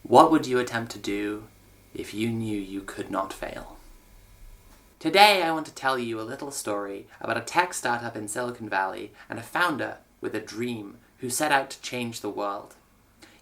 What would you attempt to do if you knew you could not fail? Today I want to tell you a little story about a tech startup in Silicon Valley and a founder with a dream who set out to change the world.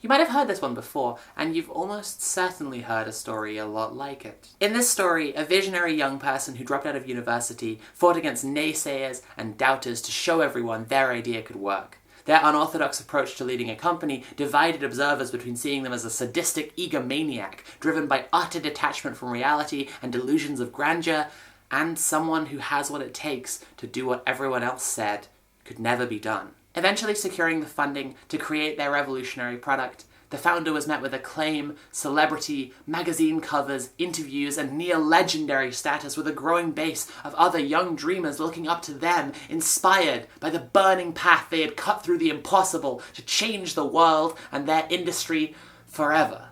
You might have heard this one before, and you've almost certainly heard a story a lot like it. In this story, a visionary young person who dropped out of university fought against naysayers and doubters to show everyone their idea could work. Their unorthodox approach to leading a company divided observers between seeing them as a sadistic egomaniac, driven by utter detachment from reality and delusions of grandeur, and someone who has what it takes to do what everyone else said could never be done. Eventually securing the funding to create their revolutionary product, the founder was met with acclaim, celebrity, magazine covers, interviews, and near-legendary status, with a growing base of other young dreamers looking up to them, inspired by the burning path they had cut through the impossible to change the world and their industry forever.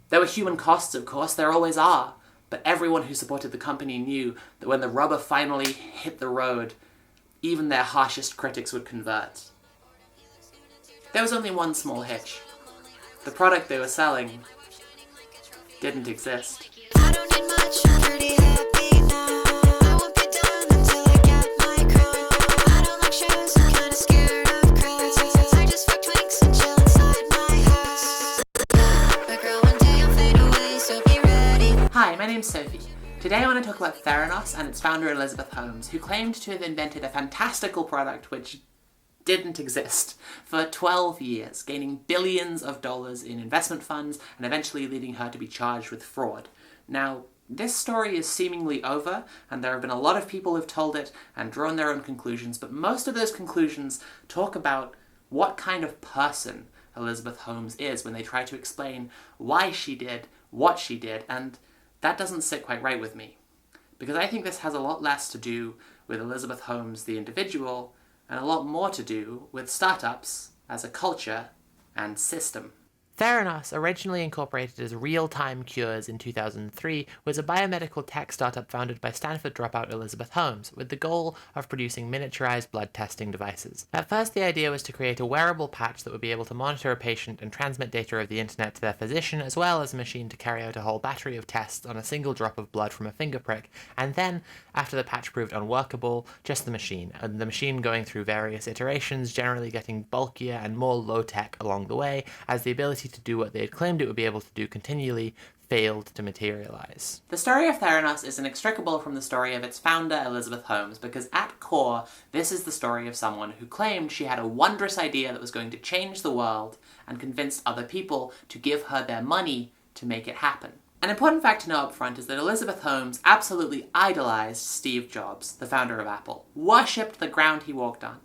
There were human costs, of course, there always are, but everyone who supported the company knew that when the rubber finally hit the road, even their harshest critics would convert. There was only one small hitch. The product they were selling didn't exist. I don't need much, I'm pretty happy now. I won't be done until I get my crown. I don't like shows, I'm kinda scared of crowds. I just fuck twinks and chill inside my house. But girl, one day I'll fade away, so be ready. Hi, my name's Sophie. Today I want to talk about Theranos and its founder Elizabeth Holmes, who claimed to have invented a fantastical product which didn't exist for 12 years, gaining billions of dollars in investment funds and eventually leading her to be charged with fraud. Now, this story is seemingly over, and there have been a lot of people who've told it and drawn their own conclusions, but most of those conclusions talk about what kind of person Elizabeth Holmes is when they try to explain why she did what she did, and that doesn't sit quite right with me. Because I think this has a lot less to do with Elizabeth Holmes, the individual, and a lot more to do with startups as a culture and system. Theranos, originally incorporated as Real-Time Cures in 2003, was a biomedical tech startup founded by Stanford dropout Elizabeth Holmes, with the goal of producing miniaturized blood testing devices. At first, the idea was to create a wearable patch that would be able to monitor a patient and transmit data of the internet to their physician, as well as a machine to carry out a whole battery of tests on a single drop of blood from a finger prick, and then, after the patch proved unworkable, just the machine, and the machine going through various iterations, generally getting bulkier and more low-tech along the way, as the ability to do what they had claimed it would be able to do continually failed to materialize. The story of Theranos is inextricable from the story of its founder, Elizabeth Holmes, because at core, this is the story of someone who claimed she had a wondrous idea that was going to change the world and convinced other people to give her their money to make it happen. An important fact to know up front is that Elizabeth Holmes absolutely idolized Steve Jobs, the founder of Apple, worshipped the ground he walked on.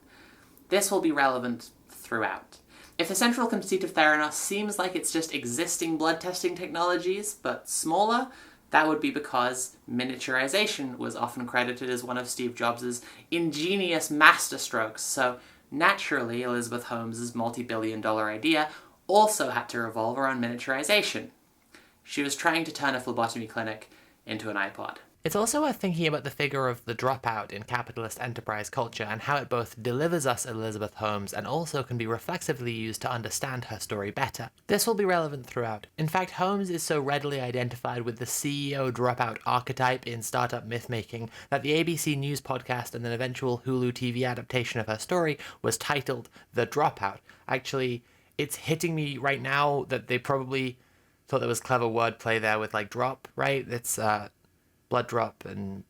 This will be relevant throughout. If the central conceit of Theranos seems like it's just existing blood testing technologies, but smaller, that would be because miniaturization was often credited as one of Steve Jobs' ingenious masterstrokes, so naturally Elizabeth Holmes' multi-billion-dollar idea also had to revolve around miniaturization. She was trying to turn a phlebotomy clinic into an iPod. It's also worth thinking about the figure of the dropout in capitalist enterprise culture and how it both delivers us Elizabeth Holmes and also can be reflexively used to understand her story better. This will be relevant throughout. In fact, Holmes is so readily identified with the CEO dropout archetype in startup mythmaking that the ABC News podcast and an eventual Hulu TV adaptation of her story was titled The Dropout. Actually, it's hitting me right now that they probably thought there was clever wordplay there with, like, drop, right? It's, blood drop and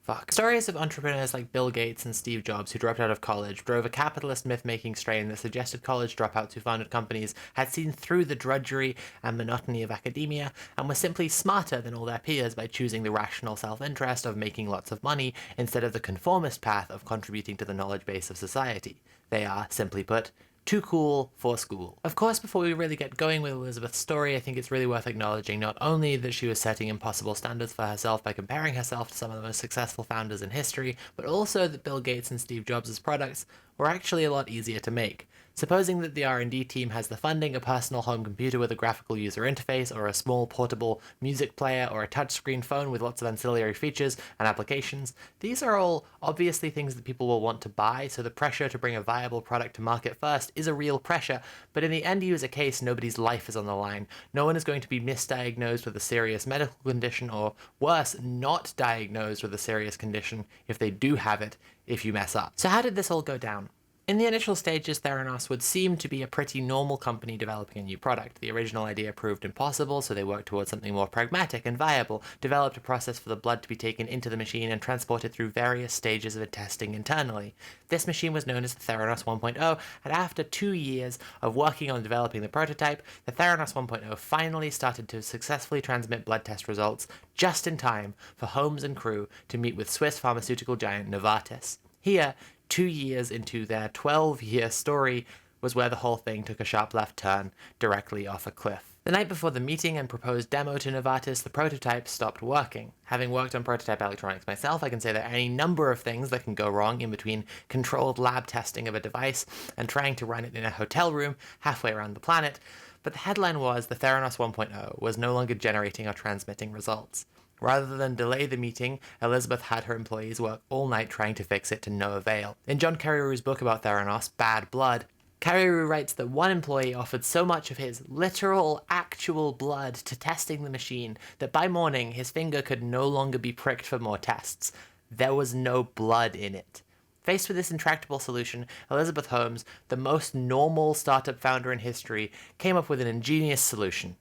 fuck. Stories of entrepreneurs like Bill Gates and Steve Jobs who dropped out of college drove a capitalist myth-making strain that suggested college dropouts who founded companies had seen through the drudgery and monotony of academia and were simply smarter than all their peers by choosing the rational self-interest of making lots of money instead of the conformist path of contributing to the knowledge base of society. They are, simply put, too cool for school. Of course, before we really get going with Elizabeth's story, I think it's really worth acknowledging not only that she was setting impossible standards for herself by comparing herself to some of the most successful founders in history, but also that Bill Gates and Steve Jobs' products were actually a lot easier to make. Supposing that the R&D team has the funding, a personal home computer with a graphical user interface, or a small portable music player, or a touchscreen phone with lots of ancillary features and applications, these are all obviously things that people will want to buy, so the pressure to bring a viable product to market first is a real pressure, but in the end user case, nobody's life is on the line. No one is going to be misdiagnosed with a serious medical condition, or worse, not diagnosed with a serious condition if they do have it, if you mess up. So how did this all go down? In the initial stages, Theranos would seem to be a pretty normal company developing a new product. The original idea proved impossible, so they worked towards something more pragmatic and viable, developed a process for the blood to be taken into the machine and transported through various stages of testing internally. This machine was known as the Theranos 1.0, and after 2 years of working on developing the prototype, the Theranos 1.0 finally started to successfully transmit blood test results just in time for Holmes and crew to meet with Swiss pharmaceutical giant Novartis. Here, 2 years into their 12-year story, was where the whole thing took a sharp left turn, directly off a cliff. The night before the meeting and proposed demo to Novartis, the prototype stopped working. Having worked on prototype electronics myself, I can say there are any number of things that can go wrong in between controlled lab testing of a device and trying to run it in a hotel room halfway around the planet, but the headline was the Theranos 1.0 was no longer generating or transmitting results. Rather than delay the meeting, Elizabeth had her employees work all night trying to fix it to no avail. In John Carreyrou's book about Theranos, Bad Blood, Carreyrou writes that one employee offered so much of his literal, actual blood to testing the machine that by morning his finger could no longer be pricked for more tests. There was no blood in it. Faced with this intractable solution, Elizabeth Holmes, the most normal startup founder in history, came up with an ingenious solution.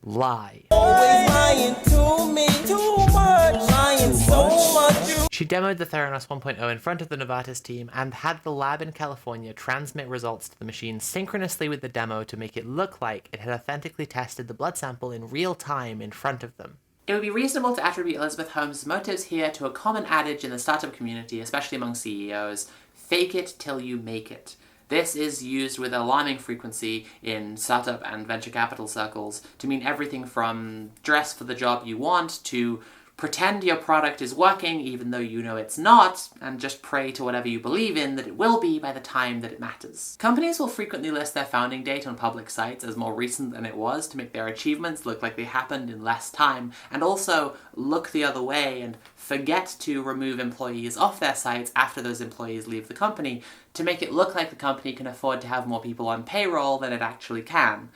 Lie. Always lying to me, too much, lying so much. She demoed the Theranos 1.0 in front of the Novartis team and had the lab in California transmit results to the machine synchronously with the demo to make it look like it had authentically tested the blood sample in real time in front of them. It would be reasonable to attribute Elizabeth Holmes' motives here to a common adage in the startup community, especially among CEOs: fake it till you make it. This is used with alarming frequency in startup and venture capital circles to mean everything from dress for the job you want to pretend your product is working even though you know it's not, and just pray to whatever you believe in that it will be by the time that it matters. Companies will frequently list their founding date on public sites as more recent than it was to make their achievements look like they happened in less time, and also look the other way and forget to remove employees off their sites after those employees leave the company to make it look like the company can afford to have more people on payroll than it actually can.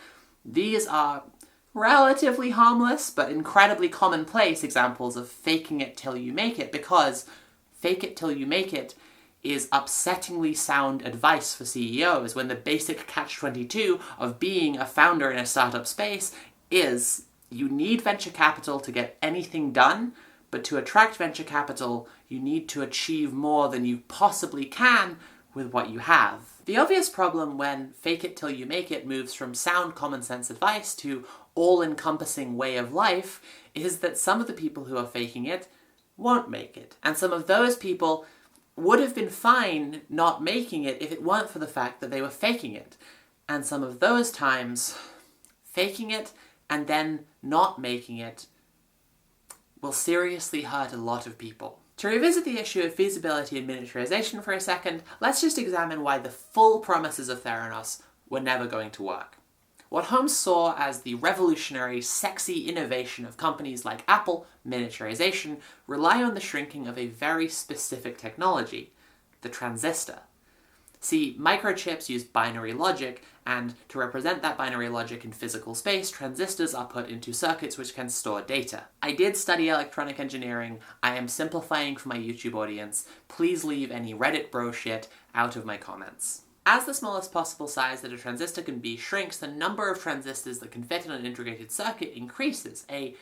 These are relatively harmless, but incredibly commonplace examples of faking it till you make it, because fake it till you make it is upsettingly sound advice for CEOs when the basic catch-22 of being a founder in a startup space is you need venture capital to get anything done, but to attract venture capital, you need to achieve more than you possibly can with what you have. The obvious problem when fake it till you make it moves from sound common sense advice to all-encompassing way of life is that some of the people who are faking it won't make it. And some of those people would have been fine not making it if it weren't for the fact that they were faking it. And some of those times, faking it and then not making it will seriously hurt a lot of people. To revisit the issue of feasibility and miniaturization for a second, let's just examine why the full promises of Theranos were never going to work. What Holmes saw as the revolutionary, sexy innovation of companies like Apple, miniaturization, rely on the shrinking of a very specific technology, the transistor. See, microchips use binary logic, and to represent that binary logic in physical space, transistors are put into circuits which can store data. I did study electronic engineering. I am simplifying for my YouTube audience. Please leave any Reddit bro shit out of my comments. As the smallest possible size that a transistor can be shrinks, the number of transistors that can fit in an integrated circuit increases, a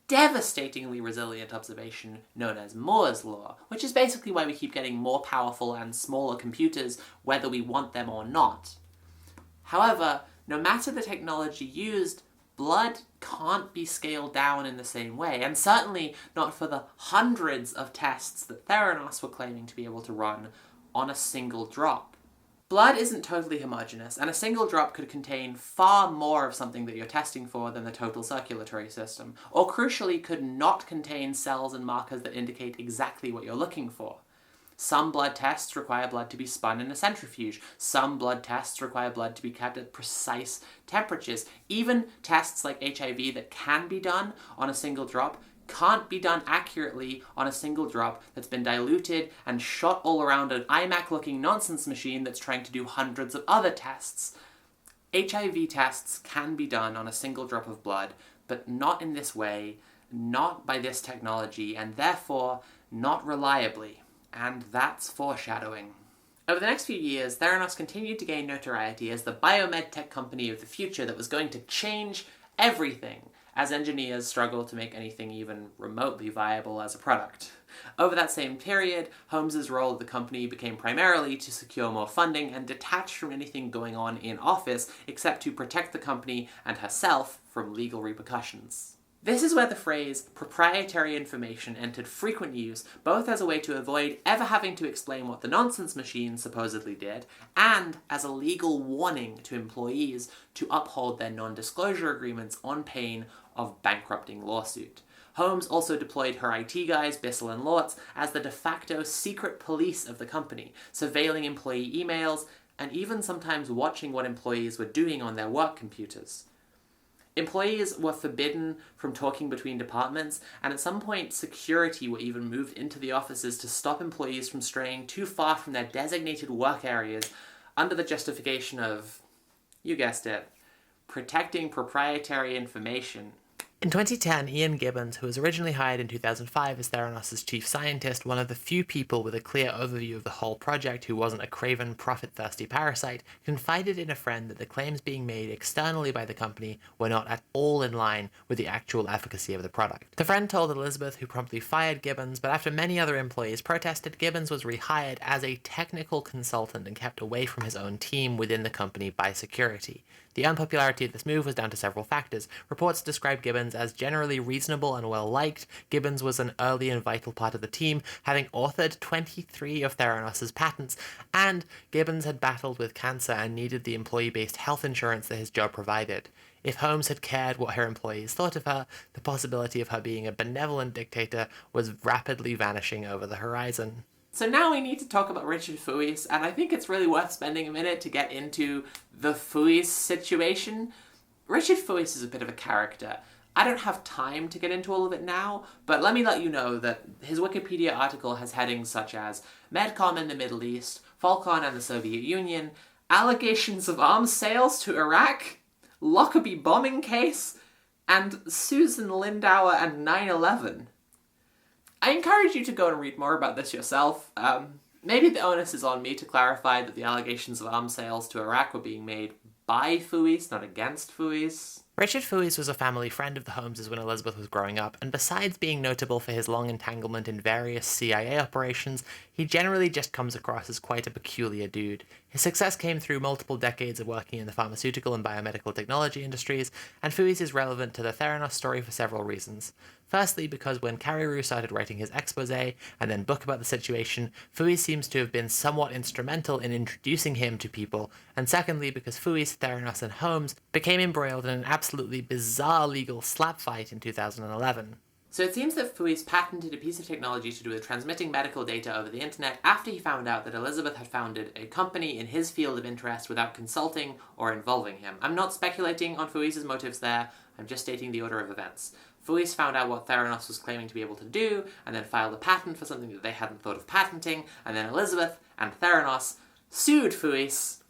devastatingly resilient observation known as Moore's law, which is basically why we keep getting more powerful and smaller computers whether we want them or not. However, no matter the technology used, blood can't be scaled down in the same way, and certainly not for the hundreds of tests that Theranos were claiming to be able to run on a single drop. Blood isn't totally homogeneous, and a single drop could contain far more of something that you're testing for than the total circulatory system, or crucially could not contain cells and markers that indicate exactly what you're looking for. Some blood tests require blood to be spun in a centrifuge. Some blood tests require blood to be kept at precise temperatures. Even tests like HIV that can be done on a single drop can't be done accurately on a single drop that's been diluted and shot all around an iMac-looking nonsense machine that's trying to do hundreds of other tests. HIV tests can be done on a single drop of blood, but not in this way, not by this technology, and therefore not reliably. And that's foreshadowing. Over the next few years, Theranos continued to gain notoriety as the biomed tech company of the future that was going to change everything as engineers struggled to make anything even remotely viable as a product. Over that same period, Holmes' role at the company became primarily to secure more funding and detached from anything going on in office except to protect the company and herself from legal repercussions. This is where the phrase proprietary information entered frequent use, both as a way to avoid ever having to explain what the nonsense machine supposedly did, and as a legal warning to employees to uphold their non-disclosure agreements on pain of bankrupting lawsuit. Holmes also deployed her IT guys, Bissell and Lortz, as the de facto secret police of the company, surveilling employee emails, and even sometimes watching what employees were doing on their work computers. Employees were forbidden from talking between departments, and at some point security were even moved into the offices to stop employees from straying too far from their designated work areas under the justification of, you guessed it, protecting proprietary information. In 2010, Ian Gibbons, who was originally hired in 2005 as Theranos' chief scientist, one of the few people with a clear overview of the whole project who wasn't a craven, profit-thirsty parasite, confided in a friend that the claims being made externally by the company were not at all in line with the actual efficacy of the product. The friend told Elizabeth, who promptly fired Gibbons, but after many other employees protested, Gibbons was rehired as a technical consultant and kept away from his own team within the company by security. The unpopularity of this move was down to several factors. Reports described Gibbons as generally reasonable and well-liked. Gibbons was an early and vital part of the team, having authored 23 of Theranos' patents, and Gibbons had battled with cancer and needed the employee-based health insurance that his job provided. If Holmes had cared what her employees thought of her, the possibility of her being a benevolent dictator was rapidly vanishing over the horizon. So now we need to talk about Richard Fuis, and I think it's really worth spending a minute to get into the Fuis situation. Richard Fuis is a bit of a character. I don't have time to get into all of it now, but let me let you know that his Wikipedia article has headings such as Medcom in the Middle East, Falcon and the Soviet Union, allegations of arms sales to Iraq, Lockerbie bombing case, and Susan Lindauer and 9/11. I encourage you to go and read more about this yourself. Maybe the onus is on me to clarify that the allegations of arms sales to Iraq were being made by Fuis, not against Fuis. Richard Fuis was a family friend of the Holmeses when Elizabeth was growing up, and besides being notable for his long entanglement in various CIA operations, he generally just comes across as quite a peculiar dude. His success came through multiple decades of working in the pharmaceutical and biomedical technology industries, and Fuis is relevant to the Theranos story for several reasons. Firstly, because when Carreyrou started writing his expose and then book about the situation, Fuis seems to have been somewhat instrumental in introducing him to people, and secondly, because Fuis, Theranos, and Holmes became embroiled in an absolutely bizarre legal slap fight in 2011. So it seems that Fuis patented a piece of technology to do with transmitting medical data over the internet after he found out that Elizabeth had founded a company in his field of interest without consulting or involving him. I'm not speculating on Fuis' motives there, I'm just stating the order of events. Fuis found out what Theranos was claiming to be able to do, and then filed a patent for something that they hadn't thought of patenting, and then Elizabeth and Theranos sued Fuis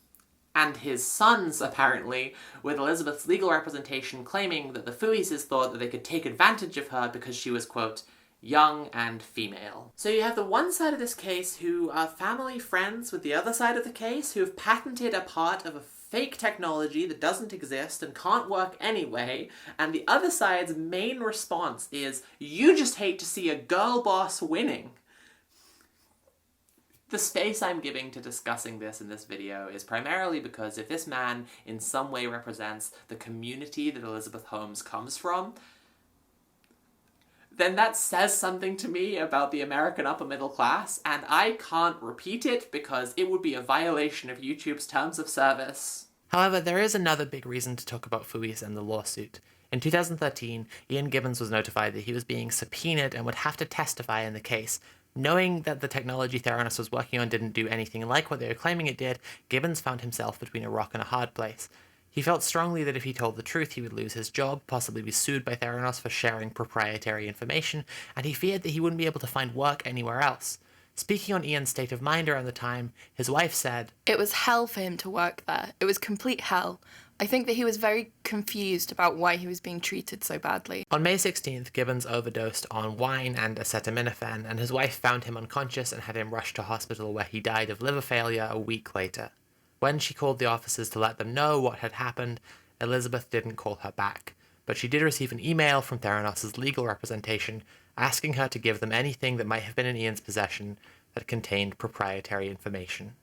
and his sons, apparently, with Elizabeth's legal representation claiming that the Fuises thought that they could take advantage of her because she was, quote, young and female. So you have the one side of this case who are family friends with the other side of the case who have patented a part of a fake technology that doesn't exist and can't work anyway, and the other side's main response is, you just hate to see a girl boss winning. The space I'm giving to discussing this in this video is primarily because if this man in some way represents the community that Elizabeth Holmes comes from, then that says something to me about the American upper middle class, and I can't repeat it because it would be a violation of YouTube's terms of service. However, there is another big reason to talk about Fuis and the lawsuit. In 2013, Ian Gibbons was notified that he was being subpoenaed and would have to testify in the case, Knowing that the technology Theranos was working on didn't do anything like what they were claiming it did, Gibbons found himself between a rock and a hard place. He felt strongly that if he told the truth, he would lose his job, possibly be sued by Theranos for sharing proprietary information, and he feared that he wouldn't be able to find work anywhere else. Speaking on Ian's state of mind around the time, his wife said, "It was hell for him to work there. It was complete hell. I think that he was very confused about why he was being treated so badly." On May 16th, Gibbons overdosed on wine and acetaminophen, and his wife found him unconscious and had him rushed to hospital, where he died of liver failure a week later. When she called the officers to let them know what had happened, Elizabeth didn't call her back, but she did receive an email from Theranos' legal representation asking her to give them anything that might have been in Ian's possession that contained proprietary information.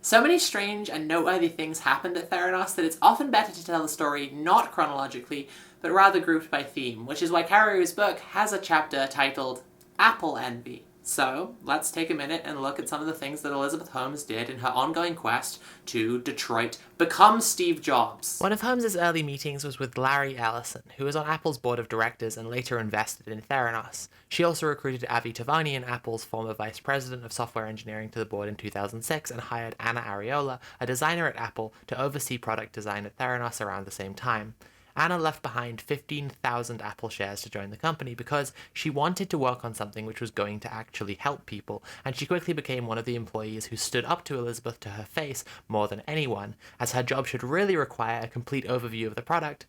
So many strange and noteworthy things happened at Theranos that it's often better to tell the story not chronologically, but rather grouped by theme, which is why Carrie's book has a chapter titled Apple Envy. So, let's take a minute and look at some of the things that Elizabeth Holmes did in her ongoing quest to, Detroit, become Steve Jobs. One of Holmes' early meetings was with Larry Ellison, who was on Apple's board of directors and later invested in Theranos. She also recruited Avi Tavanian, Apple's former vice president of software engineering, to the board in 2006 and hired Anna Ariola, a designer at Apple, to oversee product design at Theranos around the same time. Anna left behind 15,000 Apple shares to join the company because she wanted to work on something which was going to actually help people, and she quickly became one of the employees who stood up to Elizabeth to her face more than anyone, as her job should really require a complete overview of the product,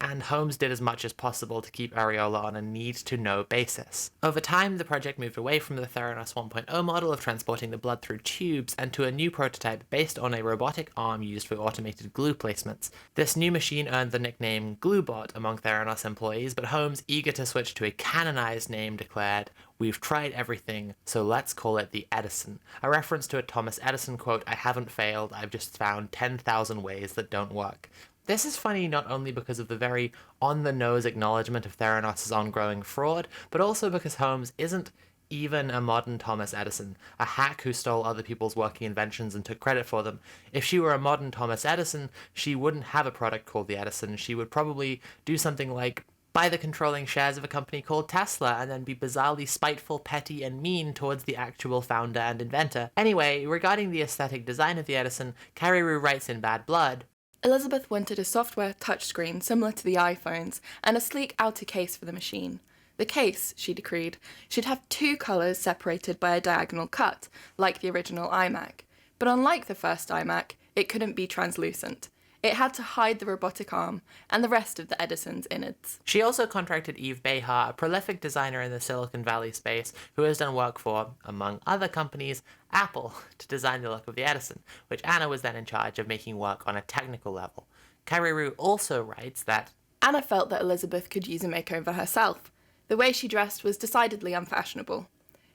and Holmes did as much as possible to keep Ariola on a need-to-know basis. Over time, the project moved away from the Theranos 1.0 model of transporting the blood through tubes and to a new prototype based on a robotic arm used for automated glue placements. This new machine earned the nickname Gluebot among Theranos employees, but Holmes, eager to switch to a canonized name, declared, "We've tried everything, so let's call it the Edison," a reference to a Thomas Edison quote, "I haven't failed, I've just found 10,000 ways that don't work." This is funny not only because of the very on-the-nose acknowledgement of Theranos' ongoing fraud, but also because Holmes isn't even a modern Thomas Edison, a hack who stole other people's working inventions and took credit for them. If she were a modern Thomas Edison, she wouldn't have a product called the Edison. She would probably do something like buy the controlling shares of a company called Tesla and then be bizarrely spiteful, petty, and mean towards the actual founder and inventor. Anyway, regarding the aesthetic design of the Edison, Carrie Rue writes in Bad Blood, Elizabeth wanted a software touchscreen similar to the iPhones and a sleek outer case for the machine. The case, she decreed, should have two colours separated by a diagonal cut, like the original iMac. But unlike the first iMac, it couldn't be translucent. It had to hide the robotic arm and the rest of the Edison's innards. She also contracted Eve Behar, a prolific designer in the Silicon Valley space who has done work for, among other companies, Apple, to design the look of the Edison, which Anna was then in charge of making work on a technical level. Carrie Rue also writes that Anna felt that Elizabeth could use a makeover herself. The way she dressed was decidedly unfashionable.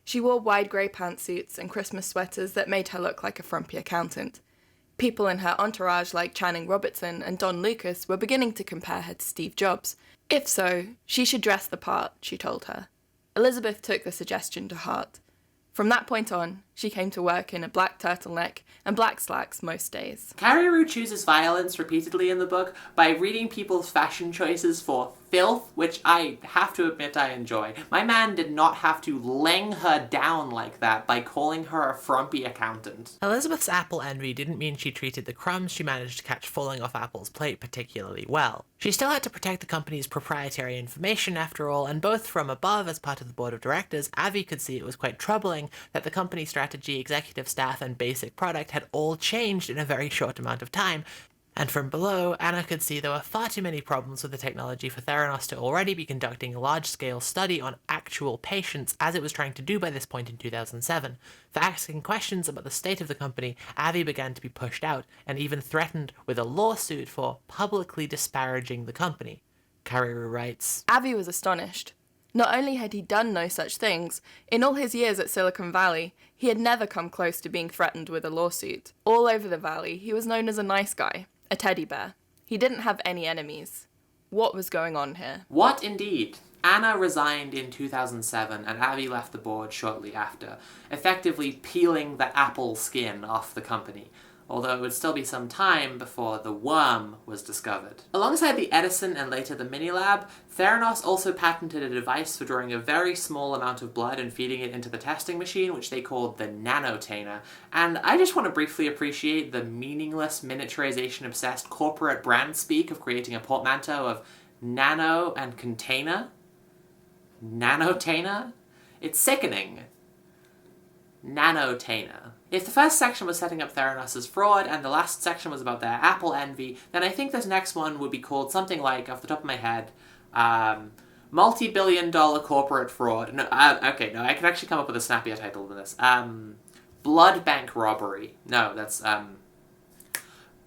She wore wide grey pantsuits and Christmas sweaters that made her look like a frumpy accountant. People in her entourage like Channing Robertson and Don Lucas were beginning to compare her to Steve Jobs. If so, she should dress the part, she told her. Elizabeth took the suggestion to heart. From that point on, she came to work in a black turtleneck and black slacks most days. Carrie Rue chooses violence repeatedly in the book by reading people's fashion choices for filth, which I have to admit I enjoy. My man did not have to laying her down like that by calling her a frumpy accountant. Elizabeth's Apple envy didn't mean she treated the crumbs she managed to catch falling off Apple's plate particularly well. She still had to protect the company's proprietary information after all, and both from above as part of the board of directors, Avi could see it was quite troubling that the company's strategy, executive staff, and basic product had all changed in a very short amount of time. And from below, Anna could see there were far too many problems with the technology for Theranos to already be conducting a large-scale study on actual patients, as it was trying to do by this point in 2007. For asking questions about the state of the company, Avi began to be pushed out, and even threatened with a lawsuit for publicly disparaging the company. Carrie Rue writes, Avi was astonished. Not only had he done no such things, in all his years at Silicon Valley, he had never come close to being threatened with a lawsuit. All over the valley, he was known as a nice guy. A teddy bear. He didn't have any enemies. What was going on here? What indeed? Anna resigned in 2007 and Avi left the board shortly after, effectively peeling the Apple skin off the company. although it would still be some time before the worm was discovered. Alongside the Edison and later the Minilab, Theranos also patented a device for drawing a very small amount of blood and feeding it into the testing machine, which they called the nanotainer. And I just want to briefly appreciate the meaningless, miniaturization-obsessed corporate brand speak of creating a portmanteau of nano and container. Nanotainer? It's sickening. Nanotainer. If the first section was setting up Theranos' fraud and the last section was about their Apple envy, then I think this next one would be called something like, off the top of my head, multi-billion-dollar corporate fraud. No, okay, no, I could actually come up with a snappier title than this. Blood bank robbery. No, that's,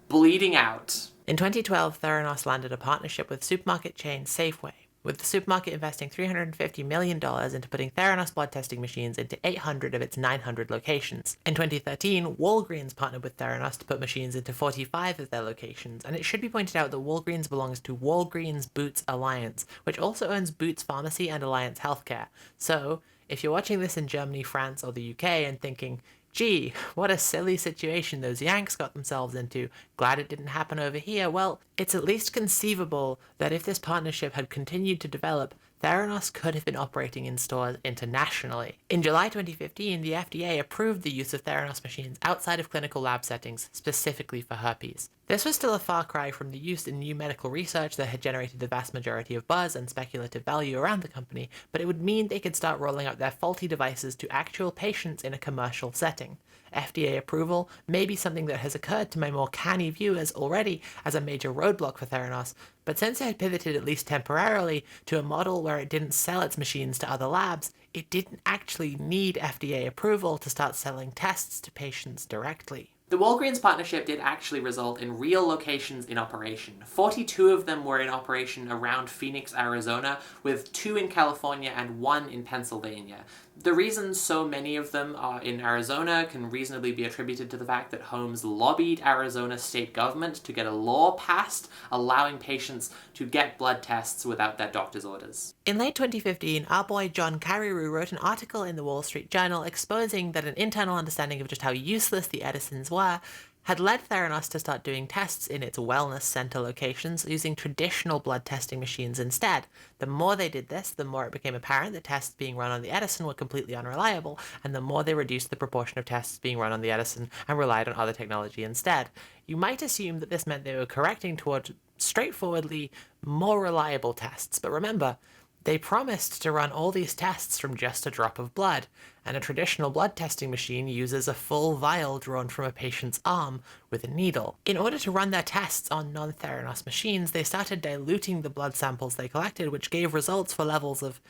bleeding out. In 2012, Theranos landed a partnership with supermarket chain Safeway, with the supermarket investing $350 million into putting Theranos blood testing machines into 800 of its 900 locations. In 2013, Walgreens partnered with Theranos to put machines into 45 of their locations, and it should be pointed out that Walgreens belongs to Walgreens Boots Alliance, which also owns Boots Pharmacy and Alliance Healthcare. So, if you're watching this in Germany, France, or the UK and thinking, gee, what a silly situation those Yanks got themselves into, glad it didn't happen over here, well, it's at least conceivable that if this partnership had continued to develop, Theranos could have been operating in stores internationally. In July 2015, the FDA approved the use of Theranos machines outside of clinical lab settings, specifically for herpes. This was still a far cry from the use in new medical research that had generated the vast majority of buzz and speculative value around the company, but it would mean they could start rolling out their faulty devices to actual patients in a commercial setting. FDA approval may be something that has occurred to my more canny viewers already as a major roadblock for Theranos, but since it had pivoted at least temporarily to a model where it didn't sell its machines to other labs, it didn't actually need FDA approval to start selling tests to patients directly. The Walgreens partnership did actually result in real locations in operation. 42 of them were in operation around Phoenix, Arizona, with 2 in California and 1 in Pennsylvania. The reason so many of them are in Arizona can reasonably be attributed to the fact that Holmes lobbied Arizona state government to get a law passed allowing patients to get blood tests without their doctor's orders. In late 2015, our boy John Carreyrou wrote an article in the Wall Street Journal exposing that an internal understanding of just how useless the Edisons were had led Theranos to start doing tests in its wellness center locations using traditional blood testing machines instead. The more they did this, the more it became apparent that tests being run on the Edison were completely unreliable, and the more they reduced the proportion of tests being run on the Edison and relied on other technology instead. You might assume that this meant they were correcting toward straightforwardly more reliable tests, but remember, they promised to run all these tests from just a drop of blood, and a traditional blood testing machine uses a full vial drawn from a patient's arm with a needle. In order to run their tests on non-Theranos machines, they started diluting the blood samples they collected, which gave results for levels of,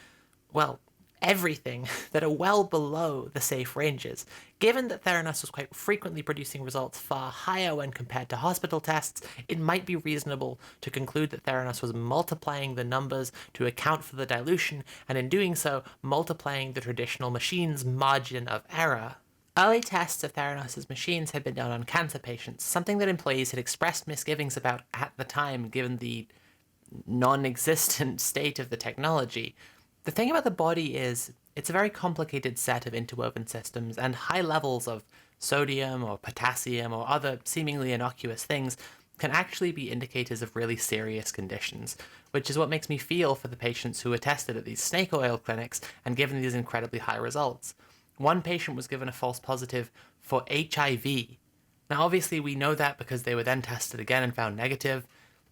well, everything that are well below the safe ranges. Given that Theranos was quite frequently producing results far higher when compared to hospital tests, it might be reasonable to conclude that Theranos was multiplying the numbers to account for the dilution, and in doing so, multiplying the traditional machine's margin of error. Early tests of Theranos' machines had been done on cancer patients, something that employees had expressed misgivings about at the time given the non-existent state of the technology. The thing about the body is, it's a very complicated set of interwoven systems, and high levels of sodium or potassium or other seemingly innocuous things can actually be indicators of really serious conditions, which is what makes me feel for the patients who were tested at these snake oil clinics and given these incredibly high results. One patient was given a false positive for HIV. Now obviously we know that because they were then tested again and found negative,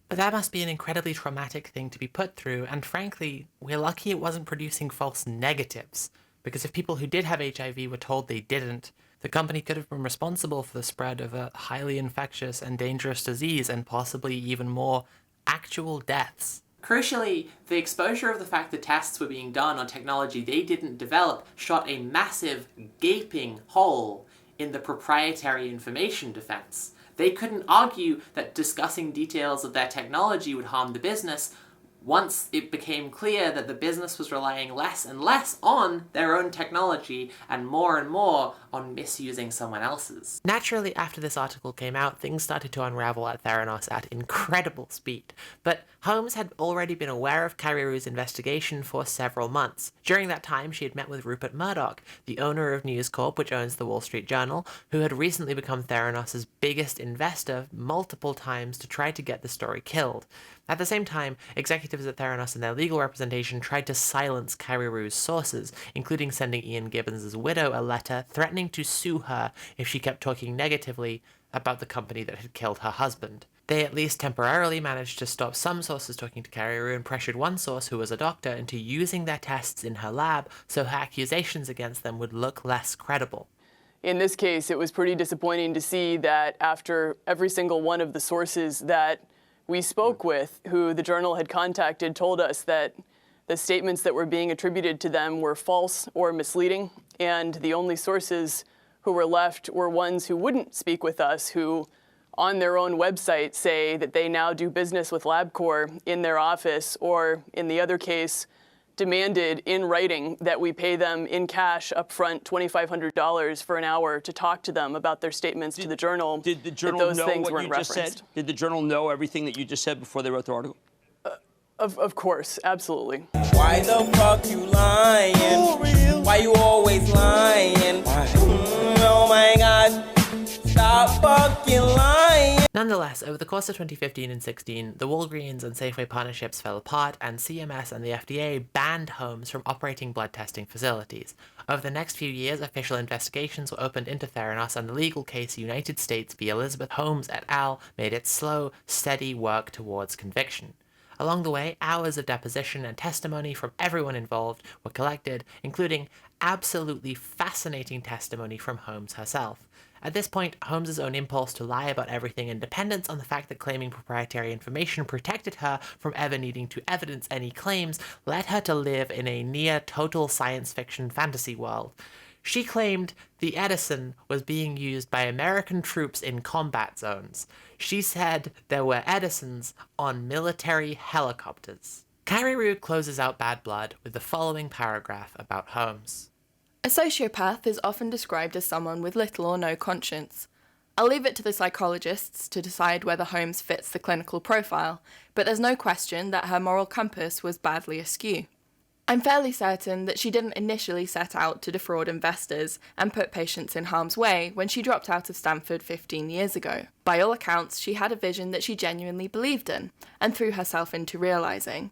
but that must be an incredibly traumatic thing to be put through, and frankly, we're lucky it wasn't producing false negatives, because if people who did have HIV were told they didn't, the company could have been responsible for the spread of a highly infectious and dangerous disease, and possibly even more actual deaths. Crucially, the exposure of the fact that tests were being done on technology they didn't develop shot a massive, gaping hole in the proprietary information defense. They couldn't argue that discussing details of their technology would harm the business once it became clear that the business was relying less and less on their own technology and more on misusing someone else's. Naturally, after this article came out, things started to unravel at Theranos at incredible speed. But Holmes had already been aware of Carrierou's investigation for several months. During that time, she had met with Rupert Murdoch, the owner of News Corp, which owns the Wall Street Journal, who had recently become Theranos' biggest investor multiple times to try to get the story killed. At the same time, executives at Theranos and their legal representation tried to silence Carrierou's sources, including sending Ian Gibbons' widow a letter threatening to sue her if she kept talking negatively about the company that had killed her husband. They at least temporarily managed to stop some sources talking to Carrierou and pressured one source, who was a doctor, into using their tests in her lab so her accusations against them would look less credible. In this case, it was pretty disappointing to see that after every single one of the sources that we spoke with, who the journal had contacted, told us that the statements that were being attributed to them were false or misleading, and the only sources who were left were ones who wouldn't speak with us, who on their own website say that they now do business with LabCorp in their office, or in the other case, demanded in writing that we pay them in cash upfront $2,500 for an hour to talk to them about their statements to the journal. Did the journal those know things what you weren't just referenced. said? Did the journal know everything that you just said before they wrote the article? Of course, absolutely. Why the fuck you lying? Why you always lying? Oh my god. Stop fucking lying. Nonetheless, over the course of 2015 and 16, the Walgreens and Safeway partnerships fell apart, and CMS and the FDA banned Holmes from operating blood testing facilities. Over the next few years, official investigations were opened into Theranos, and the legal case United States v. Elizabeth Holmes et al. Made its slow, steady work towards conviction. Along the way, hours of deposition and testimony from everyone involved were collected, including absolutely fascinating testimony from Holmes herself. At this point, Holmes' own impulse to lie about everything and dependence on the fact that claiming proprietary information protected her from ever needing to evidence any claims led her to live in a near-total science fiction fantasy world. She claimed the Edison was being used by American troops in combat zones. She said there were Edisons on military helicopters. Carrierou closes out Bad Blood with the following paragraph about Holmes. A sociopath is often described as someone with little or no conscience. I'll leave it to the psychologists to decide whether Holmes fits the clinical profile, but there's no question that her moral compass was badly askew. I'm fairly certain that she didn't initially set out to defraud investors and put patients in harm's way when she dropped out of Stanford 15 years ago. By all accounts, she had a vision that she genuinely believed in and threw herself into realizing.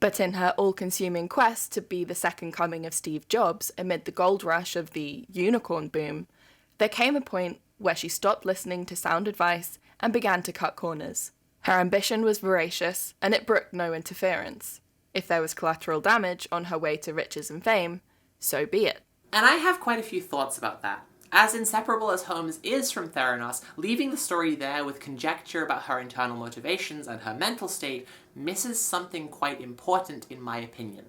But in her all-consuming quest to be the second coming of Steve Jobs amid the gold rush of the unicorn boom, there came a point where she stopped listening to sound advice and began to cut corners. Her ambition was voracious, and it brooked no interference. If there was collateral damage on her way to riches and fame, so be it. And I have quite a few thoughts about that. As inseparable as Holmes is from Theranos, leaving the story there with conjecture about her internal motivations and her mental state misses something quite important in my opinion.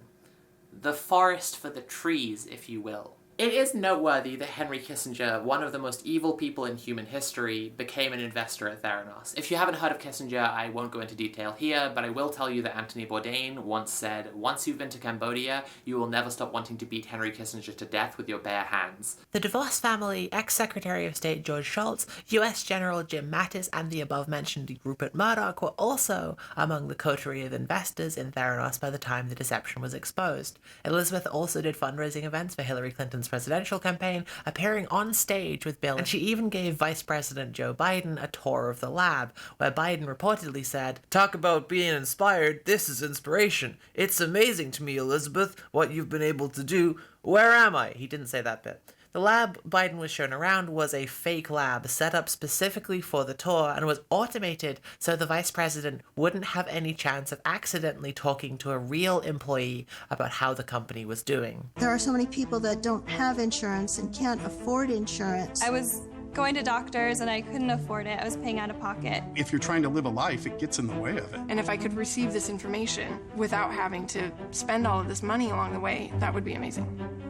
The forest for the trees, if you will. It is noteworthy that Henry Kissinger, one of the most evil people in human history, became an investor at Theranos. If you haven't heard of Kissinger, I won't go into detail here, but I will tell you that Anthony Bourdain once said, "Once you've been to Cambodia, you will never stop wanting to beat Henry Kissinger to death with your bare hands." The DeVos family, ex-Secretary of State George Shultz, US General Jim Mattis, and the above-mentioned Rupert Murdoch were also among the coterie of investors in Theranos by the time the deception was exposed. Elizabeth also did fundraising events for Hillary Clinton's presidential campaign, appearing on stage with Bill, and she even gave Vice President Joe Biden a tour of the lab, where Biden reportedly said, "Talk about being inspired, this is inspiration. It's amazing to me, Elizabeth, what you've been able to do. Where am I?" He didn't say that bit. The lab Biden was shown around was a fake lab set up specifically for the tour and was automated so the vice president wouldn't have any chance of accidentally talking to a real employee about how the company was doing. There are so many people that don't have insurance and can't afford insurance. I was going to doctors and I couldn't afford it. I was paying out of pocket. If you're trying to live a life, it gets in the way of it. And if I could receive this information without having to spend all of this money along the way, that would be amazing.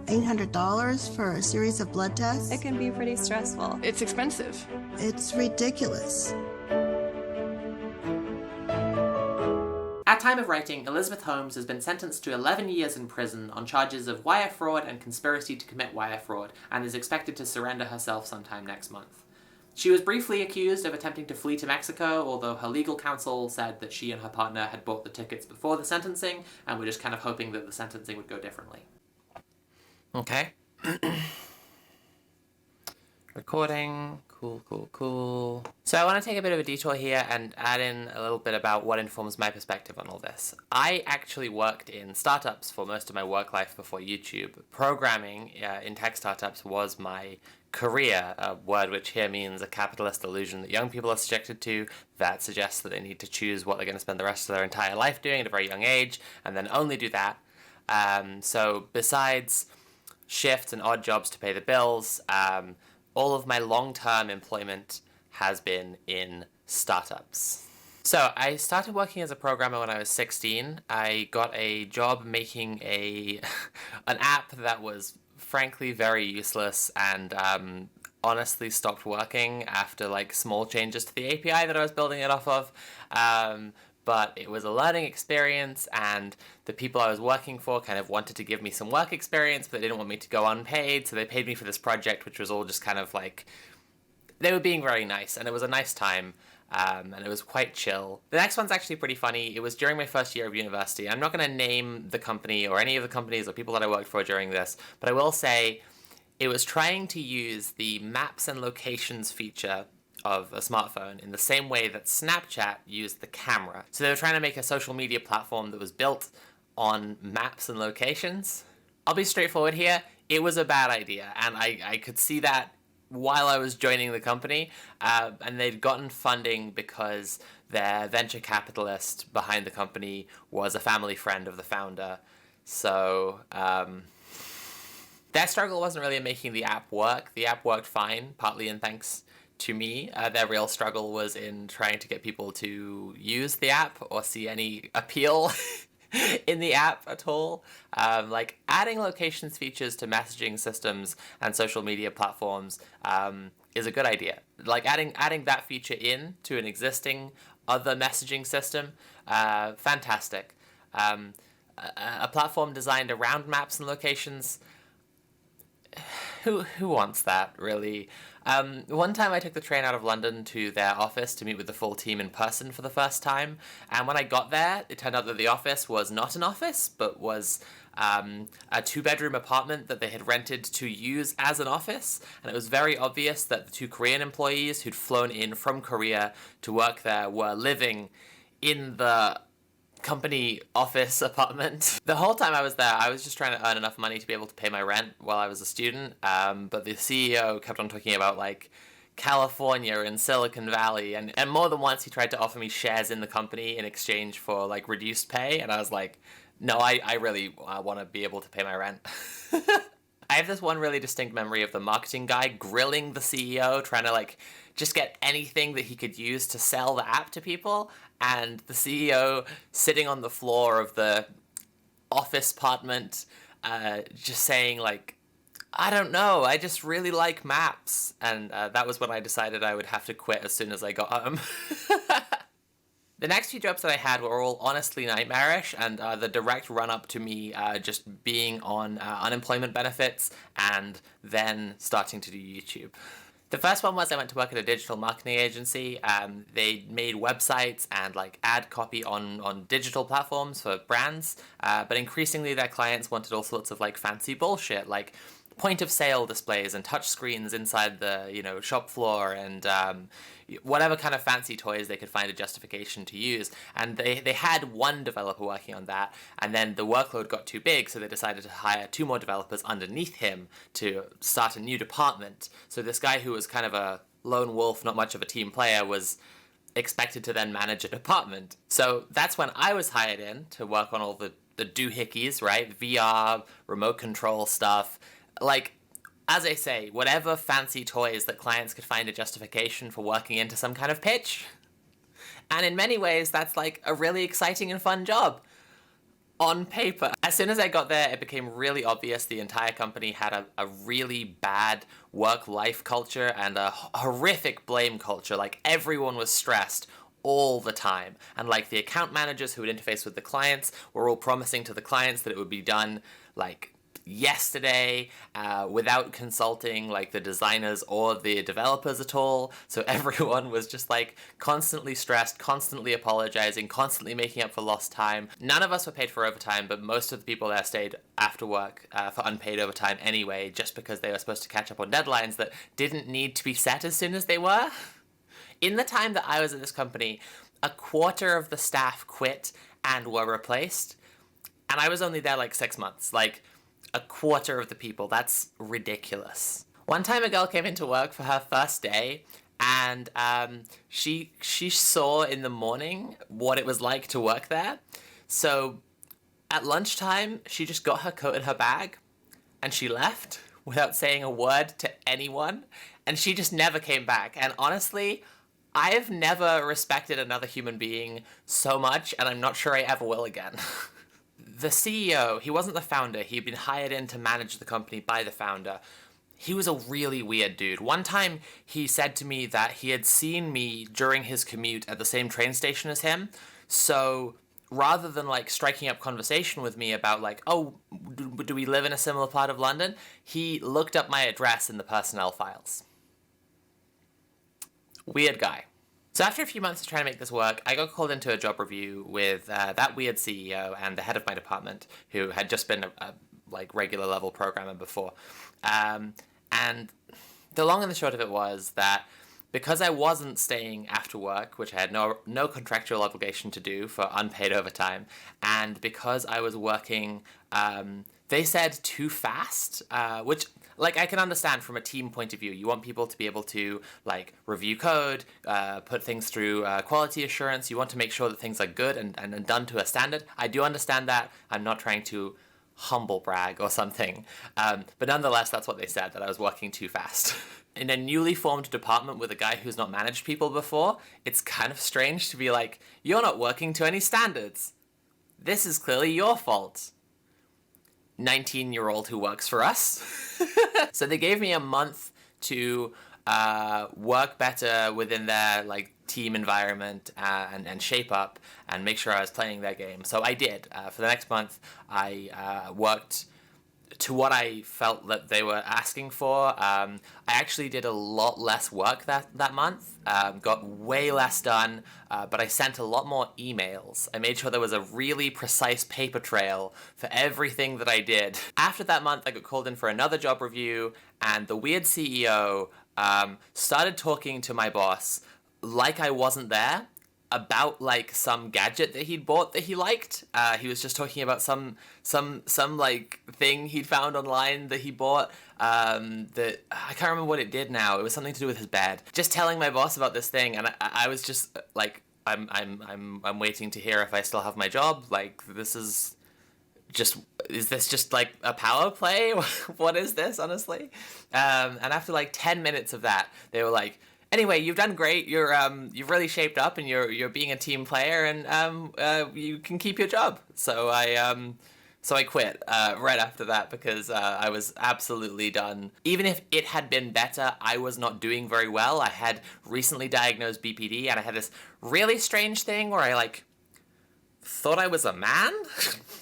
$800 for a series of blood tests? It can be pretty stressful. It's expensive. It's ridiculous. At time of writing, Elizabeth Holmes has been sentenced to 11 years in prison on charges of wire fraud and conspiracy to commit wire fraud, and is expected to surrender herself sometime next month. She was briefly accused of attempting to flee to Mexico, although her legal counsel said that she and her partner had bought the tickets before the sentencing, and were just kind of hoping that the sentencing would go differently. Okay. Recording. Cool. So I want to take a bit of a detour here and add in a little bit about what informs my perspective on all this. I actually worked in startups for most of my work life before YouTube. Programming in tech startups was my career, a word which here means a capitalist illusion that young people are subjected to that suggests that they need to choose what they're going to spend the rest of their entire life doing at a very young age, and then only do that. So besides shifts and odd jobs to pay the bills, all of my long-term employment has been in startups. So I started working as a programmer when I was 16. I got a job making an app that was frankly very useless and honestly stopped working after like small changes to the API that I was building it off of. But it was a learning experience, and the people I was working for kind of wanted to give me some work experience, but they didn't want me to go unpaid, so they paid me for this project, which was all just kind of like, they were being very nice, and it was a nice time, and it was quite chill. The next one's actually pretty funny. It was during my first year of university. I'm not going to name the company or any of the companies or people that I worked for during this, but I will say it was trying to use the maps and locations feature of a smartphone in the same way that Snapchat used the camera. So they were trying to make a social media platform that was built on maps and locations. I'll be straightforward here, it was a bad idea, and I could see that while I was joining the company, and they'd gotten funding because their venture capitalist behind the company was a family friend of the founder. So their struggle wasn't really in making the app work. The app worked fine, partly in thanks to me. Their real struggle was in trying to get people to use the app or see any appeal in the app at all. Like adding locations features to messaging systems and social media platforms is a good idea. Like adding that feature in to an existing other messaging system, fantastic. A platform designed around maps and locations, who wants that, really? One time I took the train out of London to their office to meet with the full team in person for the first time, and when I got there, it turned out that the office was not an office, but was a 2-bedroom apartment that they had rented to use as an office, and it was very obvious that the 2 Korean employees who'd flown in from Korea to work there were living in the company office apartment. The whole time I was there, I was just trying to earn enough money to be able to pay my rent while I was a student, but the CEO kept on talking about, like, California and Silicon Valley, and more than once he tried to offer me shares in the company in exchange for, like, reduced pay, and I was like, no, I really want to be able to pay my rent. I have this one really distinct memory of the marketing guy grilling the CEO, trying to, like, just get anything that he could use to sell the app to people, and the CEO sitting on the floor of the office apartment, just saying, like, I don't know, I just really like maps. And that was when I decided I would have to quit as soon as I got home. The next few jobs that I had were all honestly nightmarish, and the direct run-up to me just being on unemployment benefits and then starting to do YouTube. The first one was I went to work at a digital marketing agency. They made websites and like ad copy on digital platforms for brands, but increasingly their clients wanted all sorts of like fancy bullshit, like point of sale displays and touch screens inside the shop floor and whatever kind of fancy toys they could find a justification to use. And they had one developer working on that, and then the workload got too big, so they decided to hire 2 more developers underneath him to start a new department. So this guy who was kind of a lone wolf, not much of a team player, was expected to then manage a department. So that's when I was hired in to work on all the doohickeys, right? VR, remote control stuff. Like, as I say, whatever fancy toys that clients could find a justification for working into some kind of pitch. And in many ways, that's like a really exciting and fun job. On paper. As soon as I got there, it became really obvious the entire company had a really bad work-life culture and a horrific blame culture. Like, everyone was stressed all the time. And like the account managers who would interface with the clients were all promising to the clients that it would be done like yesterday without consulting like the designers or the developers at all. So everyone was just like constantly stressed, constantly apologizing, constantly making up for lost time. None of us were paid for overtime, but most of the people there stayed after work for unpaid overtime anyway, just because they were supposed to catch up on deadlines that didn't need to be set as soon as they were. In the time that I was at this company, a quarter of the staff quit and were replaced, and I was only there like 6 months. Like, a quarter of the people. That's ridiculous. One time a girl came into work for her first day, and she saw in the morning what it was like to work there. So at lunchtime, she just got her coat and her bag, and she left without saying a word to anyone, and she just never came back. And honestly, I've never respected another human being so much, and I'm not sure I ever will again. The CEO, he wasn't the founder. He'd been hired in to manage the company by the founder. He was a really weird dude. One time, he said to me that he had seen me during his commute at the same train station as him. So rather than like striking up conversation with me about like, oh, do we live in a similar part of London? He looked up my address in the personnel files. Weird guy. So after a few months of trying to make this work, I got called into a job review with that weird CEO and the head of my department, who had just been a like regular level programmer before. And the long and the short of it was that because I wasn't staying after work, which I had no contractual obligation to do for unpaid overtime, and because I was working, they said too fast, which like I can understand from a team point of view. You want people to be able to like review code, put things through quality assurance. You want to make sure that things are good and done to a standard. I do understand that. I'm not trying to humble brag or something. But nonetheless, that's what they said, that I was working too fast. In a newly formed department with a guy who's not managed people before, it's kind of strange to be like, you're not working to any standards. This is clearly your fault. 19-year-old who works for us. So they gave me a month to work better within their like team environment and shape up and make sure I was playing their game. So I did. For the next month, I worked to what I felt that they were asking for. I actually did a lot less work that month, got way less done, but I sent a lot more emails. I made sure there was a really precise paper trail for everything that I did. After that month, I got called in for another job review, and the weird CEO started talking to my boss like I wasn't there, about like some gadget that he'd bought that he liked. He was just talking about some like thing he'd found online that he bought that I can't remember what it did now. It was something to do with his bed. Just telling my boss about this thing, and I was just like, I'm waiting to hear if I still have my job. Like, is this just like a power play? What is this, honestly? And after like 10 minutes of that, they were like, anyway, you've done great. You've really shaped up, and you're being a team player, and you can keep your job. So I quit right after that because I was absolutely done. Even if it had been better, I was not doing very well. I had recently diagnosed BPD, and I had this really strange thing where I like thought I was a man.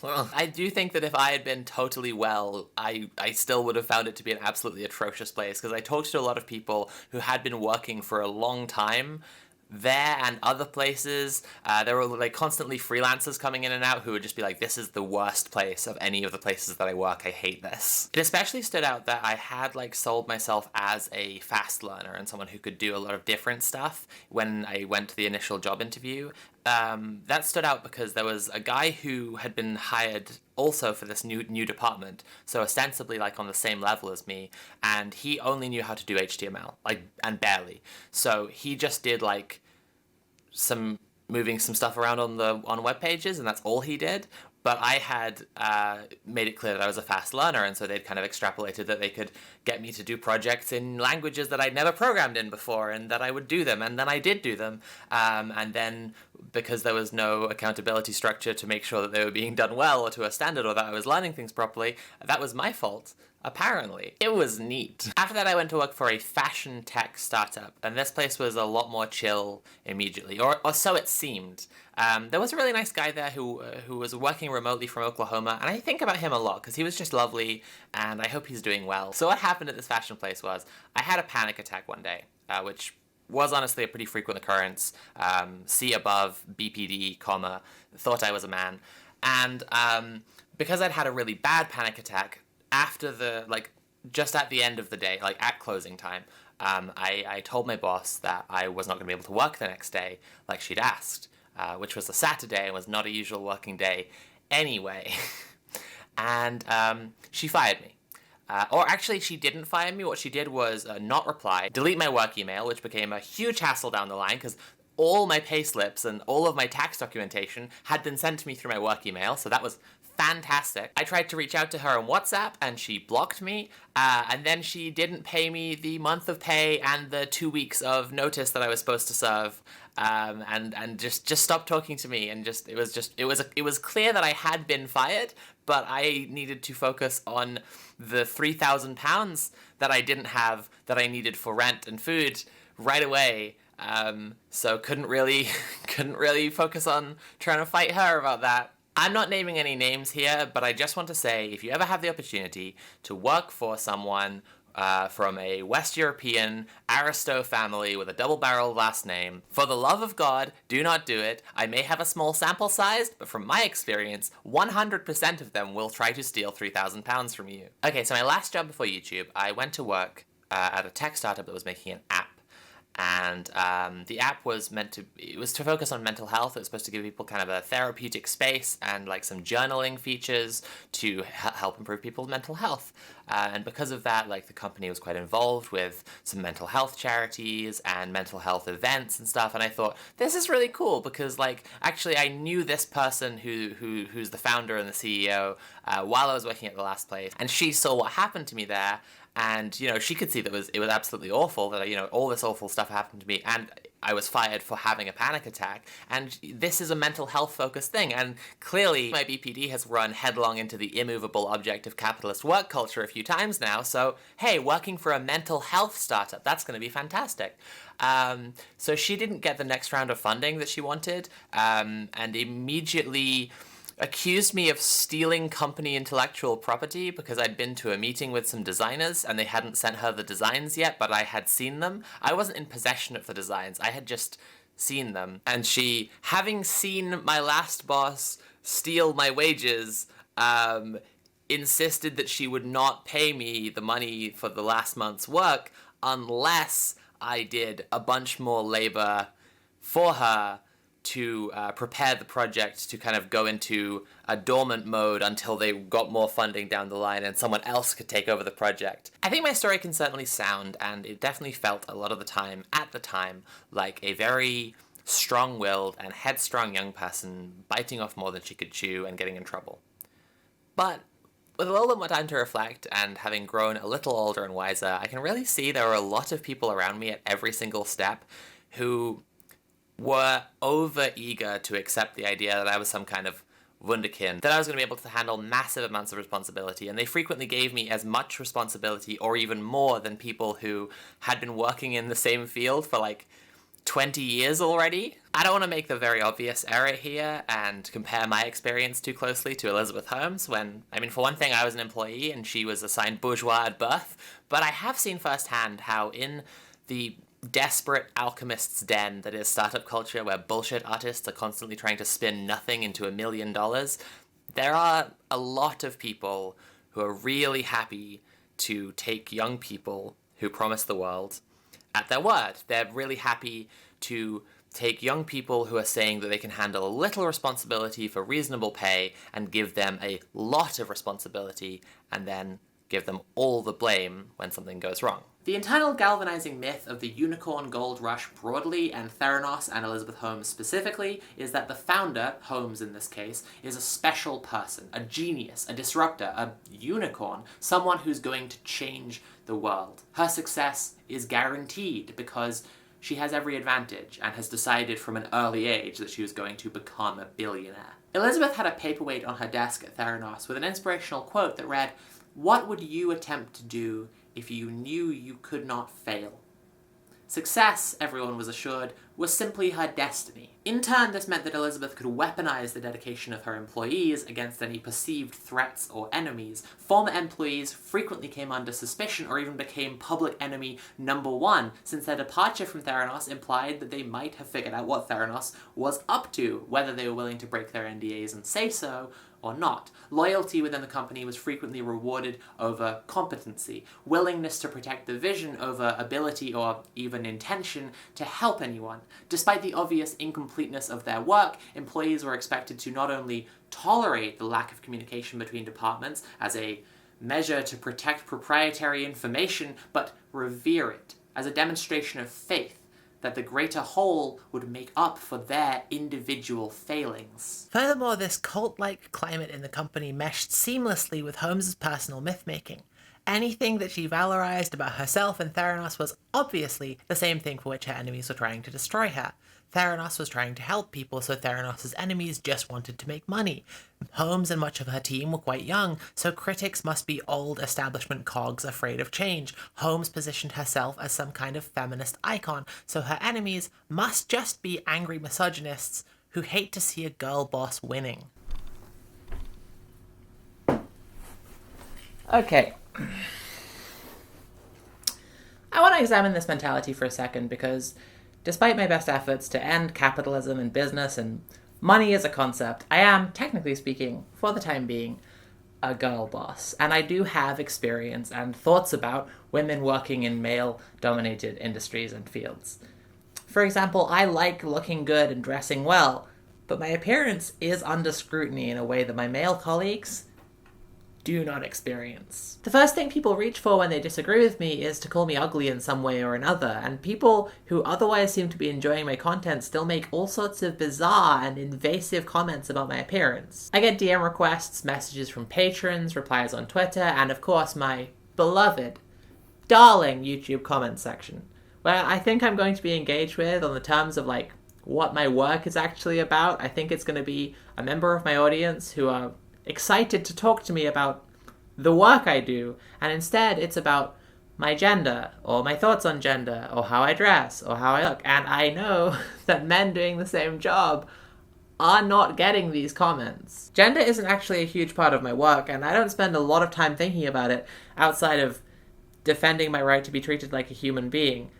Well, I do think that if I had been totally well, I still would have found it to be an absolutely atrocious place, because I talked to a lot of people who had been working for a long time there and other places. There were like constantly freelancers coming in and out who would just be like, this is the worst place of any of the places that I work. I hate this. It especially stood out that I had like sold myself as a fast learner and someone who could do a lot of different stuff when I went to the initial job interview. That stood out because there was a guy who had been hired also for this new department, so ostensibly like on the same level as me, and he only knew how to do HTML, like, and barely. So he just did like moving some stuff around on web pages, and that's all he did. But I had made it clear that I was a fast learner, and so they'd kind of extrapolated that they could get me to do projects in languages that I'd never programmed in before, and that I would do them, and then I did do them. And then, because there was no accountability structure to make sure that they were being done well or to a standard, or that I was learning things properly, that was my fault. Apparently. It was neat. After that, I went to work for a fashion tech startup, and this place was a lot more chill immediately, or so it seemed. There was a really nice guy there who was working remotely from Oklahoma, and I think about him a lot, because he was just lovely, and I hope he's doing well. So what happened at this fashion place was, I had a panic attack one day, which was honestly a pretty frequent occurrence. C above, BPD, comma, thought I was a man. And because I'd had a really bad panic attack, after just at the end of the day, at closing time, I told my boss that I was not going to be able to work the next day like she'd asked, which was a Saturday and was not a usual working day anyway. And she fired me. Or actually, she didn't fire me. What she did was not reply, delete my work email, which became a huge hassle down the line because all my pay slips and all of my tax documentation had been sent to me through my work email, so that was fantastic. I tried to reach out to her on WhatsApp and she blocked me, and then she didn't pay me the month of pay and the 2 weeks of notice that I was supposed to serve, and just stopped talking to me, and it was clear that I had been fired, but I needed to focus on the £3,000 that I didn't have that I needed for rent and food right away. So couldn't really focus on trying to fight her about that. I'm not naming any names here, but I just want to say, if you ever have the opportunity to work for someone from a West European aristo family with a double-barreled last name, for the love of God, do not do it. I may have a small sample size, but from my experience, 100% of them will try to steal £3,000 from you. Okay, so my last job before YouTube, I went to work at a tech startup that was making an app. And the app was to focus on mental health. It was supposed to give people kind of a therapeutic space and some journaling features to help improve people's mental health. And because of that, the company was quite involved with some mental health charities and mental health events and stuff. And I thought, this is really cool because actually I knew this person who's the founder and the CEO while I was working at the last place. And she saw what happened to me there. And, she could see that it was absolutely awful, that, all this awful stuff happened to me, and I was fired for having a panic attack, and this is a mental health-focused thing, and clearly my BPD has run headlong into the immovable object of capitalist work culture a few times now, so, hey, working for a mental health startup, that's going to be fantastic. So she didn't get the next round of funding that she wanted, and immediately accused me of stealing company intellectual property because I'd been to a meeting with some designers and they hadn't sent her the designs yet, but I had seen them. I wasn't in possession of the designs, I had just seen them. And she, having seen my last boss steal my wages, insisted that she would not pay me the money for the last month's work unless I did a bunch more labor for her to prepare the project to kind of go into a dormant mode until they got more funding down the line and someone else could take over the project. I think my story can certainly sound, and it definitely felt a lot of the time, at the time, like a very strong-willed and headstrong young person biting off more than she could chew and getting in trouble. But with a little bit more time to reflect, and having grown a little older and wiser, I can really see there were a lot of people around me at every single step who were over-eager to accept the idea that I was some kind of wunderkind, that I was going to be able to handle massive amounts of responsibility, and they frequently gave me as much responsibility or even more than people who had been working in the same field for 20 years already. I don't want to make the very obvious error here and compare my experience too closely to Elizabeth Holmes when, for one thing, I was an employee and she was assigned bourgeois at birth, but I have seen firsthand how in the desperate alchemist's den that is startup culture, where bullshit artists are constantly trying to spin nothing into $1 million, there are a lot of people who are really happy to take young people who promise the world at their word. They're really happy to take young people who are saying that they can handle a little responsibility for reasonable pay and give them a lot of responsibility and then give them all the blame when something goes wrong. The internal galvanizing myth of the unicorn gold rush broadly, and Theranos and Elizabeth Holmes specifically, is that the founder, Holmes in this case, is a special person, a genius, a disruptor, a unicorn, someone who's going to change the world. Her success is guaranteed because she has every advantage and has decided from an early age that she was going to become a billionaire. Elizabeth had a paperweight on her desk at Theranos with an inspirational quote that read, What would you attempt to do if you knew you could not fail? Success, everyone was assured, was simply her destiny. In turn, this meant that Elizabeth could weaponize the dedication of her employees against any perceived threats or enemies. Former employees frequently came under suspicion or even became public enemy number one, since their departure from Theranos implied that they might have figured out what Theranos was up to, whether they were willing to break their NDAs and say so, or not. Loyalty within the company was frequently rewarded over competency, willingness to protect the vision over ability or even intention to help anyone. Despite the obvious incompleteness of their work, employees were expected to not only tolerate the lack of communication between departments as a measure to protect proprietary information, but revere it as a demonstration of faith that the greater whole would make up for their individual failings. Furthermore, this cult-like climate in the company meshed seamlessly with Holmes's personal myth-making. Anything that she valorized about herself and Theranos was obviously the same thing for which her enemies were trying to destroy her. Theranos was trying to help people, so Theranos' enemies just wanted to make money. Holmes and much of her team were quite young, so critics must be old establishment cogs afraid of change. Holmes positioned herself as some kind of feminist icon, so her enemies must just be angry misogynists who hate to see a girl boss winning. Okay. I want to examine this mentality for a second because despite my best efforts to end capitalism and business and money as a concept, I am, technically speaking, for the time being, a girl boss. And I do have experience and thoughts about women working in male-dominated industries and fields. For example, I like looking good and dressing well, but my appearance is under scrutiny in a way that my male colleagues do not experience. The first thing people reach for when they disagree with me is to call me ugly in some way or another, and people who otherwise seem to be enjoying my content still make all sorts of bizarre and invasive comments about my appearance. I get DM requests, messages from patrons, replies on Twitter, and of course my beloved, darling YouTube comment section, where I think I'm going to be engaged with on the terms of like what my work is actually about. I think it's going to be a member of my audience who are excited to talk to me about the work I do, and instead it's about my gender, or my thoughts on gender, or how I dress, or how I look. And I know that men doing the same job are not getting these comments. Gender isn't actually a huge part of my work, and I don't spend a lot of time thinking about it outside of defending my right to be treated like a human being.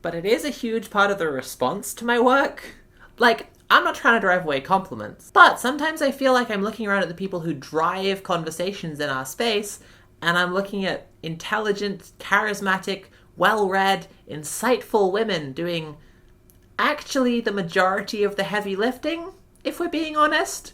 But it is a huge part of the response to my work. Like, I'm not trying to drive away compliments, but sometimes I feel like I'm looking around at the people who drive conversations in our space, and I'm looking at intelligent, charismatic, well-read, insightful women doing actually the majority of the heavy lifting, if we're being honest.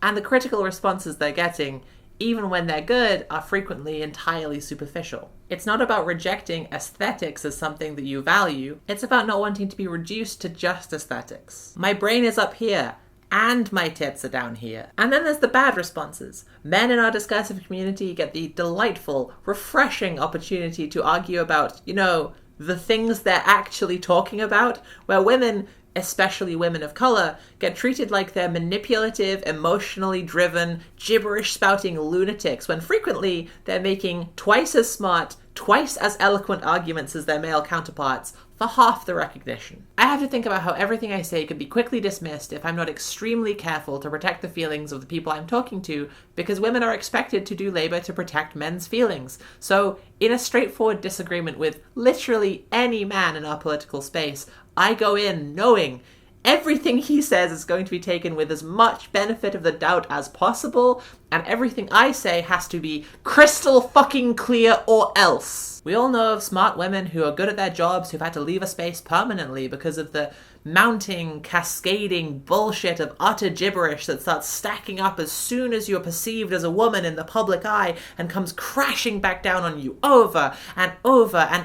And the critical responses they're getting, even when they're good, are frequently entirely superficial. It's not about rejecting aesthetics as something that you value, it's about not wanting to be reduced to just aesthetics. My brain is up here, and my tits are down here. And then there's the bad responses. Men in our discursive community get the delightful, refreshing opportunity to argue about, the things they're actually talking about, where women, especially women of colour, get treated like they're manipulative, emotionally driven, gibberish-spouting lunatics, when frequently they're making twice as smart, twice as eloquent arguments as their male counterparts for half the recognition. I have to think about how everything I say could be quickly dismissed if I'm not extremely careful to protect the feelings of the people I'm talking to, because women are expected to do labour to protect men's feelings. So, in a straightforward disagreement with literally any man in our political space, I go in knowing everything he says is going to be taken with as much benefit of the doubt as possible, and everything I say has to be crystal fucking clear or else. We all know of smart women who are good at their jobs who've had to leave a space permanently because of the mounting, cascading bullshit of utter gibberish that starts stacking up as soon as you're perceived as a woman in the public eye and comes crashing back down on you over and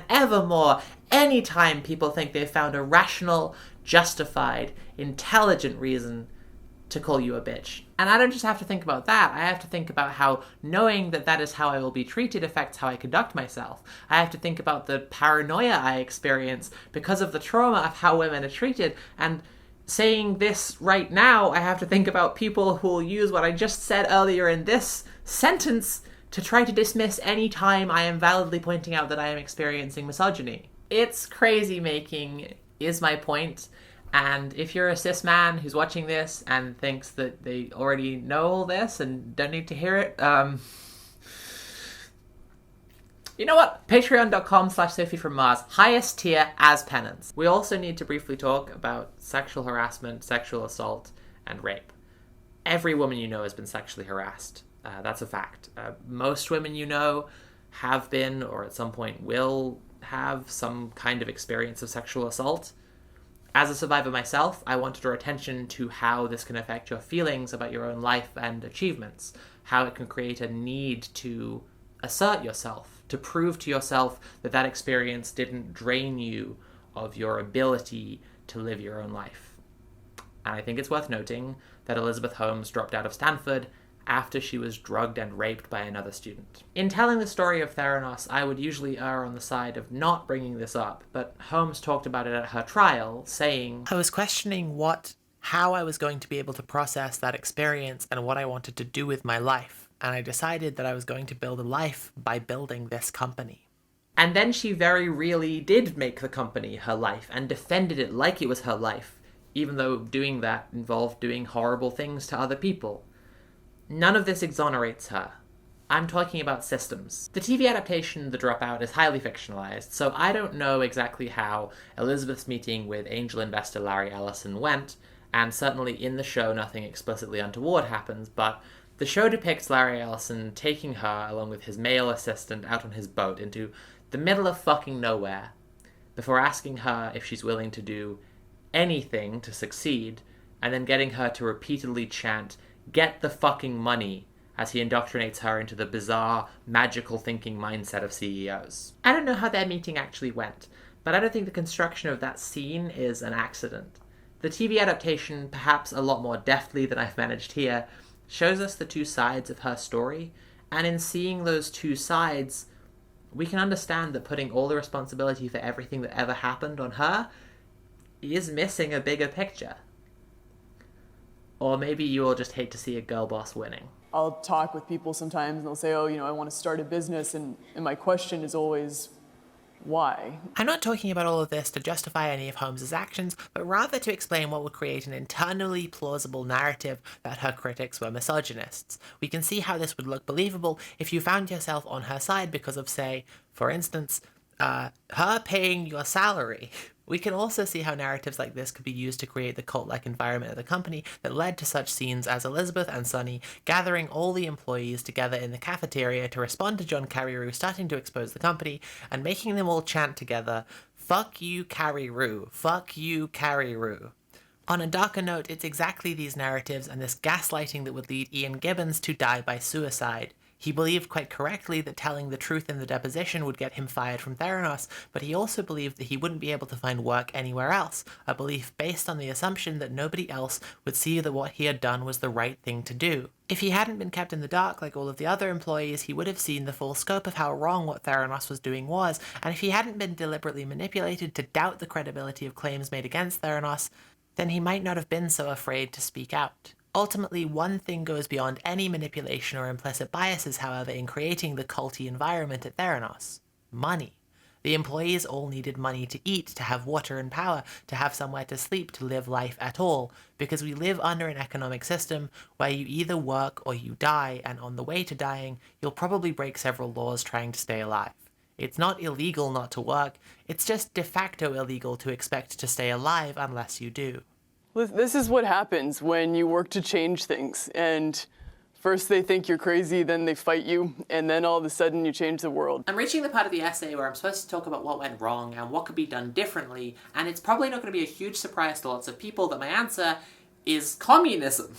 ever more anytime people think they've found a rational, justified, intelligent reason to call you a bitch. And I don't just have to think about that, I have to think about how knowing that that is how I will be treated affects how I conduct myself. I have to think about the paranoia I experience because of the trauma of how women are treated, and saying this right now, I have to think about people who will use what I just said earlier in this sentence to try to dismiss any time I am validly pointing out that I am experiencing misogyny. It's crazy making, is my point. And if you're a cis man who's watching this and thinks that they already know all this and don't need to hear it, you know what? Patreon.com/Sophie from Mars. Highest tier as penance. We also need to briefly talk about sexual harassment, sexual assault, and rape. Every woman you know has been sexually harassed. That's a fact. Most women you know have been, or at some point will have, some kind of experience of sexual assault. As a survivor myself, I want to draw attention to how this can affect your feelings about your own life and achievements, how it can create a need to assert yourself, to prove to yourself that that experience didn't drain you of your ability to live your own life. And I think it's worth noting that Elizabeth Holmes dropped out of Stanford after she was drugged and raped by another student. In telling the story of Theranos, I would usually err on the side of not bringing this up, but Holmes talked about it at her trial, saying, I was questioning how I was going to be able to process that experience and what I wanted to do with my life, and I decided that I was going to build a life by building this company. And then she very really did make the company her life and defended it like it was her life, even though doing that involved doing horrible things to other people. None of this exonerates her. I'm talking about systems. The TV adaptation, The Dropout, is highly fictionalized, so I don't know exactly how Elizabeth's meeting with angel investor Larry Ellison went, and certainly in the show nothing explicitly untoward happens, but the show depicts Larry Ellison taking her, along with his male assistant, out on his boat into the middle of fucking nowhere, before asking her if she's willing to do anything to succeed, and then getting her to repeatedly chant, "Get the fucking money," as he indoctrinates her into the bizarre, magical thinking mindset of CEOs. I don't know how their meeting actually went, but I don't think the construction of that scene is an accident. The TV adaptation, perhaps a lot more deftly than I've managed here, shows us the two sides of her story, and in seeing those two sides, we can understand that putting all the responsibility for everything that ever happened on her is missing a bigger picture. Or maybe you all just hate to see a girl boss winning. I'll talk with people sometimes and they'll say, oh, I want to start a business, and my question is always, why? I'm not talking about all of this to justify any of Holmes's actions, but rather to explain what would create an internally plausible narrative that her critics were misogynists. We can see how this would look believable if you found yourself on her side because of, say, for instance, her paying your salary. We can also see how narratives like this could be used to create the cult-like environment of the company that led to such scenes as Elizabeth and Sonny gathering all the employees together in the cafeteria to respond to John Carreyrou starting to expose the company and making them all chant together, "Fuck you, Carreyrou. Fuck you, Carreyrou." On a darker note, it's exactly these narratives and this gaslighting that would lead Ian Gibbons to die by suicide. He believed quite correctly that telling the truth in the deposition would get him fired from Theranos, but he also believed that he wouldn't be able to find work anywhere else, a belief based on the assumption that nobody else would see that what he had done was the right thing to do. If he hadn't been kept in the dark like all of the other employees, he would have seen the full scope of how wrong what Theranos was doing was, and if he hadn't been deliberately manipulated to doubt the credibility of claims made against Theranos, then he might not have been so afraid to speak out. Ultimately, one thing goes beyond any manipulation or implicit biases, however, in creating the culty environment at Theranos. Money. The employees all needed money to eat, to have water and power, to have somewhere to sleep, to live life at all, because we live under an economic system where you either work or you die, and on the way to dying, you'll probably break several laws trying to stay alive. It's not illegal not to work, it's just de facto illegal to expect to stay alive unless you do. This is what happens when you work to change things, and first they think you're crazy, then they fight you, and then all of a sudden you change the world. I'm reaching the part of the essay where I'm supposed to talk about what went wrong and what could be done differently, and it's probably not going to be a huge surprise to lots of people that my answer is communism.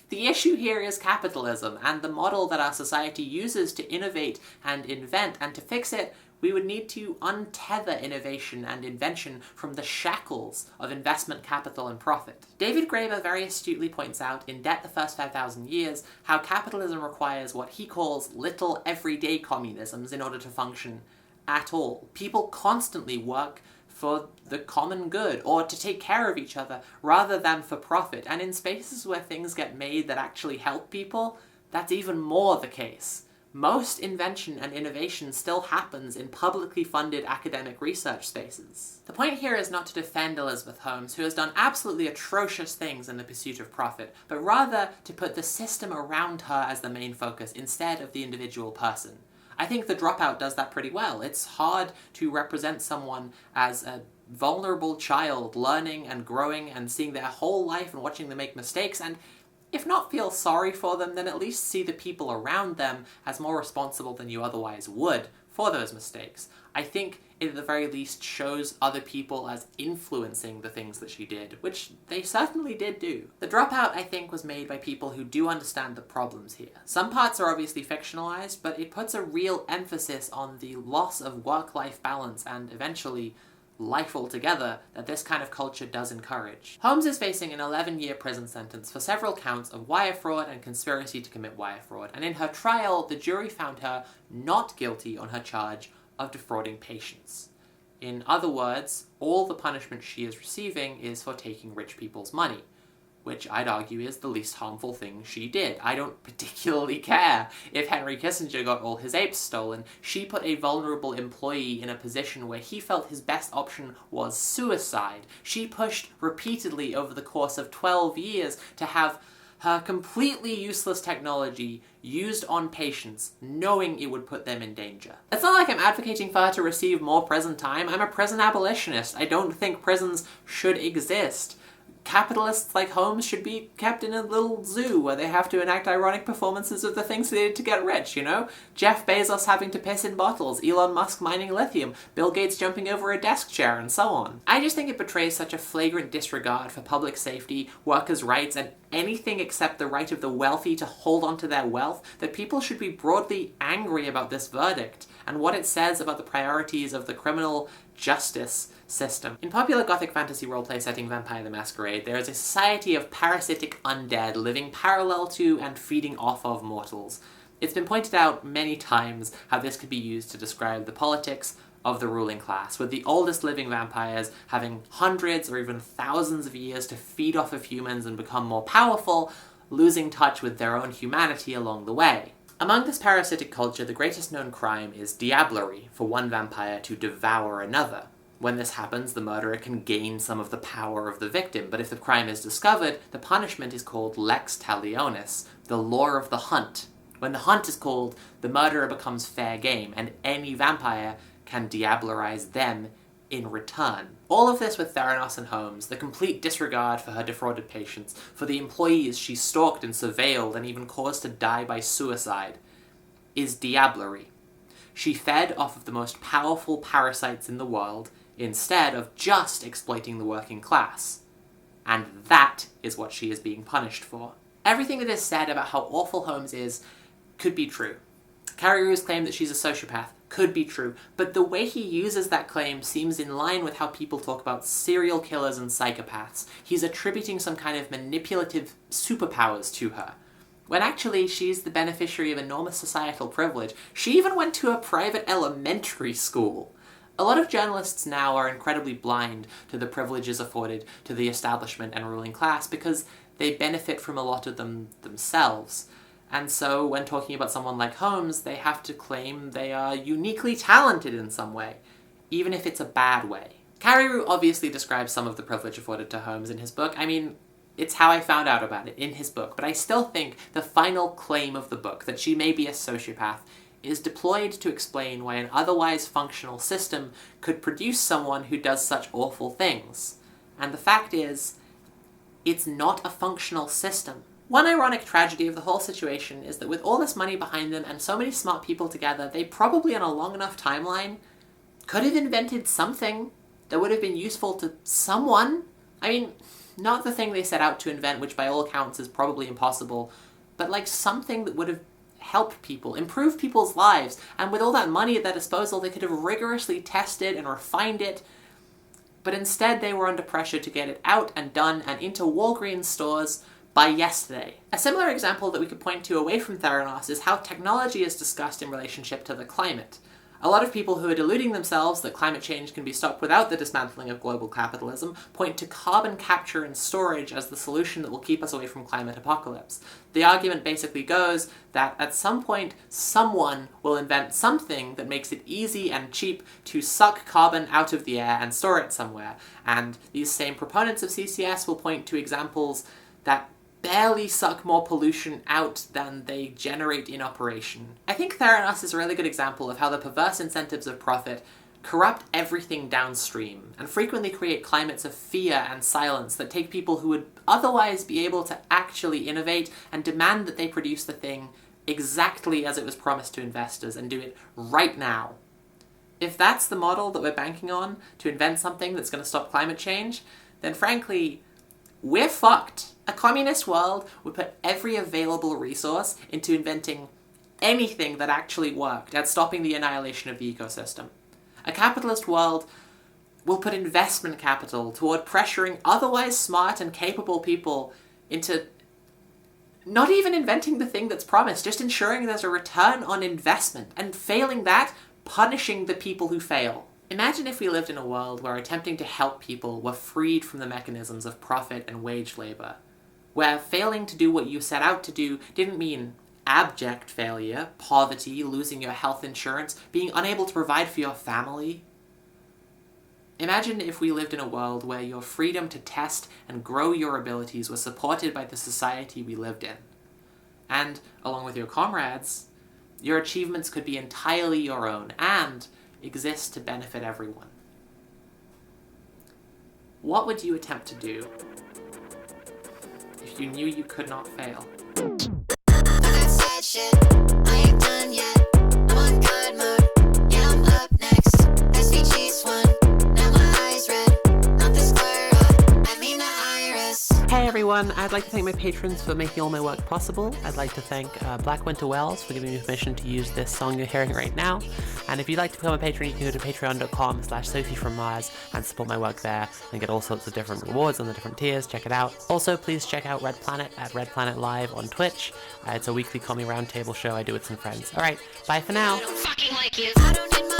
The issue here is capitalism, and the model that our society uses to innovate and invent, and to fix it, we would need to untether innovation and invention from the shackles of investment capital and profit. David Graeber very astutely points out in Debt the First 5,000 Years how capitalism requires what he calls little everyday communisms in order to function at all. People constantly work for the common good, or to take care of each other, rather than for profit. And in spaces where things get made that actually help people, that's even more the case. most invention and innovation still happens in publicly funded academic research spaces. The point here is not to defend Elizabeth Holmes, who has done absolutely atrocious things in the pursuit of profit, but rather to put the system around her as the main focus instead of the individual person. I think The Dropout does that pretty well. It's hard to represent someone as a vulnerable child learning and growing and seeing their whole life and watching them make mistakes, and if not feel sorry for them, then at least see the people around them as more responsible than you otherwise would for those mistakes. I think it at the very least shows other people as influencing the things that she did, which they certainly did do. The Dropout, I think, was made by people who do understand the problems here. Some parts are obviously fictionalized, but it puts a real emphasis on the loss of work-life balance and eventually life altogether that this kind of culture does encourage. Holmes is facing an 11-year prison sentence for several counts of wire fraud and conspiracy to commit wire fraud, and in her trial, the jury found her not guilty on her charge of defrauding patients. In other words, all the punishment she is receiving is for taking rich people's money, which I'd argue is the least harmful thing she did. I don't particularly care if Henry Kissinger got all his apes stolen. She put a vulnerable employee in a position where he felt his best option was suicide. She pushed repeatedly over the course of 12 years to have her completely useless technology used on patients, knowing it would put them in danger. It's not like I'm advocating for her to receive more prison time. I'm a prison abolitionist. I don't think prisons should exist. Capitalists like Holmes should be kept in a little zoo where they have to enact ironic performances of the things they did to get rich, you know? Jeff Bezos having to piss in bottles, Elon Musk mining lithium, Bill Gates jumping over a desk chair, and so on. I just think it betrays such a flagrant disregard for public safety, workers' rights, and anything except the right of the wealthy to hold on to their wealth that people should be broadly angry about this verdict and what it says about the priorities of the criminal justice system. In popular gothic fantasy roleplay setting Vampire the Masquerade, there is a society of parasitic undead living parallel to and feeding off of mortals. It's been pointed out many times how this could be used to describe the politics of the ruling class, with the oldest living vampires having hundreds or even thousands of years to feed off of humans and become more powerful, losing touch with their own humanity along the way. Among this parasitic culture, the greatest known crime is diablerie, for one vampire to devour another. When this happens, the murderer can gain some of the power of the victim, but if the crime is discovered, the punishment is called lex talionis, the law of the hunt. When the hunt is called, the murderer becomes fair game, and any vampire can diablerize them in return. All of this with Theranos and Holmes, the complete disregard for her defrauded patients, for the employees she stalked and surveilled and even caused to die by suicide, is diablerie. She fed off of the most powerful parasites in the world, instead of just exploiting the working class. And that is what she is being punished for. Everything that is said about how awful Holmes is could be true. Carrierou's claim that she's a sociopath could be true, but the way he uses that claim seems in line with how people talk about serial killers and psychopaths. He's attributing some kind of manipulative superpowers to her, when actually she's the beneficiary of enormous societal privilege. She even went to a private elementary school. A lot of journalists now are incredibly blind to the privileges afforded to the establishment and ruling class because they benefit from a lot of them themselves. And so when talking about someone like Holmes, they have to claim they are uniquely talented in some way, even if it's a bad way. Carrierou obviously describes some of the privilege afforded to Holmes in his book. I mean, it's how I found out about it, in his book. But I still think the final claim of the book, that she may be a sociopath, is deployed to explain why an otherwise functional system could produce someone who does such awful things. And the fact is, it's not a functional system. One ironic tragedy of the whole situation is that with all this money behind them and so many smart people together, they probably on a long enough timeline could have invented something that would have been useful to someone. I mean, not the thing they set out to invent, which by all accounts is probably impossible, but like something that would have helped people, improved people's lives, and with all that money at their disposal, they could have rigorously tested and refined it, but instead they were under pressure to get it out and done and into Walgreens stores by yesterday. A similar example that we could point to away from Theranos is how technology is discussed in relationship to the climate. A lot of people who are deluding themselves that climate change can be stopped without the dismantling of global capitalism point to carbon capture and storage as the solution that will keep us away from climate apocalypse. The argument basically goes that at some point, someone will invent something that makes it easy and cheap to suck carbon out of the air and store it somewhere. And these same proponents of CCS will point to examples that barely suck more pollution out than they generate in operation. I think Theranos is a really good example of how the perverse incentives of profit corrupt everything downstream, and frequently create climates of fear and silence that take people who would otherwise be able to actually innovate and demand that they produce the thing exactly as it was promised to investors, and do it right now. If that's the model that we're banking on to invent something that's going to stop climate change, then frankly, we're fucked. A communist world would put every available resource into inventing anything that actually worked at stopping the annihilation of the ecosystem. A capitalist world will put investment capital toward pressuring otherwise smart and capable people into not even inventing the thing that's promised, just ensuring there's a return on investment, and failing that, punishing the people who fail. Imagine if we lived in a world where attempting to help people were freed from the mechanisms of profit and wage labor, where failing to do what you set out to do didn't mean abject failure, poverty, losing your health insurance, being unable to provide for your family. Imagine if we lived in a world where your freedom to test and grow your abilities was supported by the society we lived in. And, along with your comrades, your achievements could be entirely your own and exist to benefit everyone. What would you attempt to do if you knew you could not fail? Shit, I ain't done yet. I'm on God mode. Yeah, I'm up next. SVG's one. Now my eyes red. Not the sclera. I mean the iris. Hey everyone, I'd like to thank my patrons for making all my work possible. I'd like to thank Black Winter Wells for giving me permission to use this song you're hearing right now. And if you'd like to become a patron, you can go to patreon.com/Sophie from Mars and support my work there and get all sorts of different rewards on the different tiers. Check it out. Also, please check out Red Planet at Red Planet Live on Twitch. It's a weekly commie roundtable show I do with some friends. Alright, bye for now. I don't fucking like you. I don't need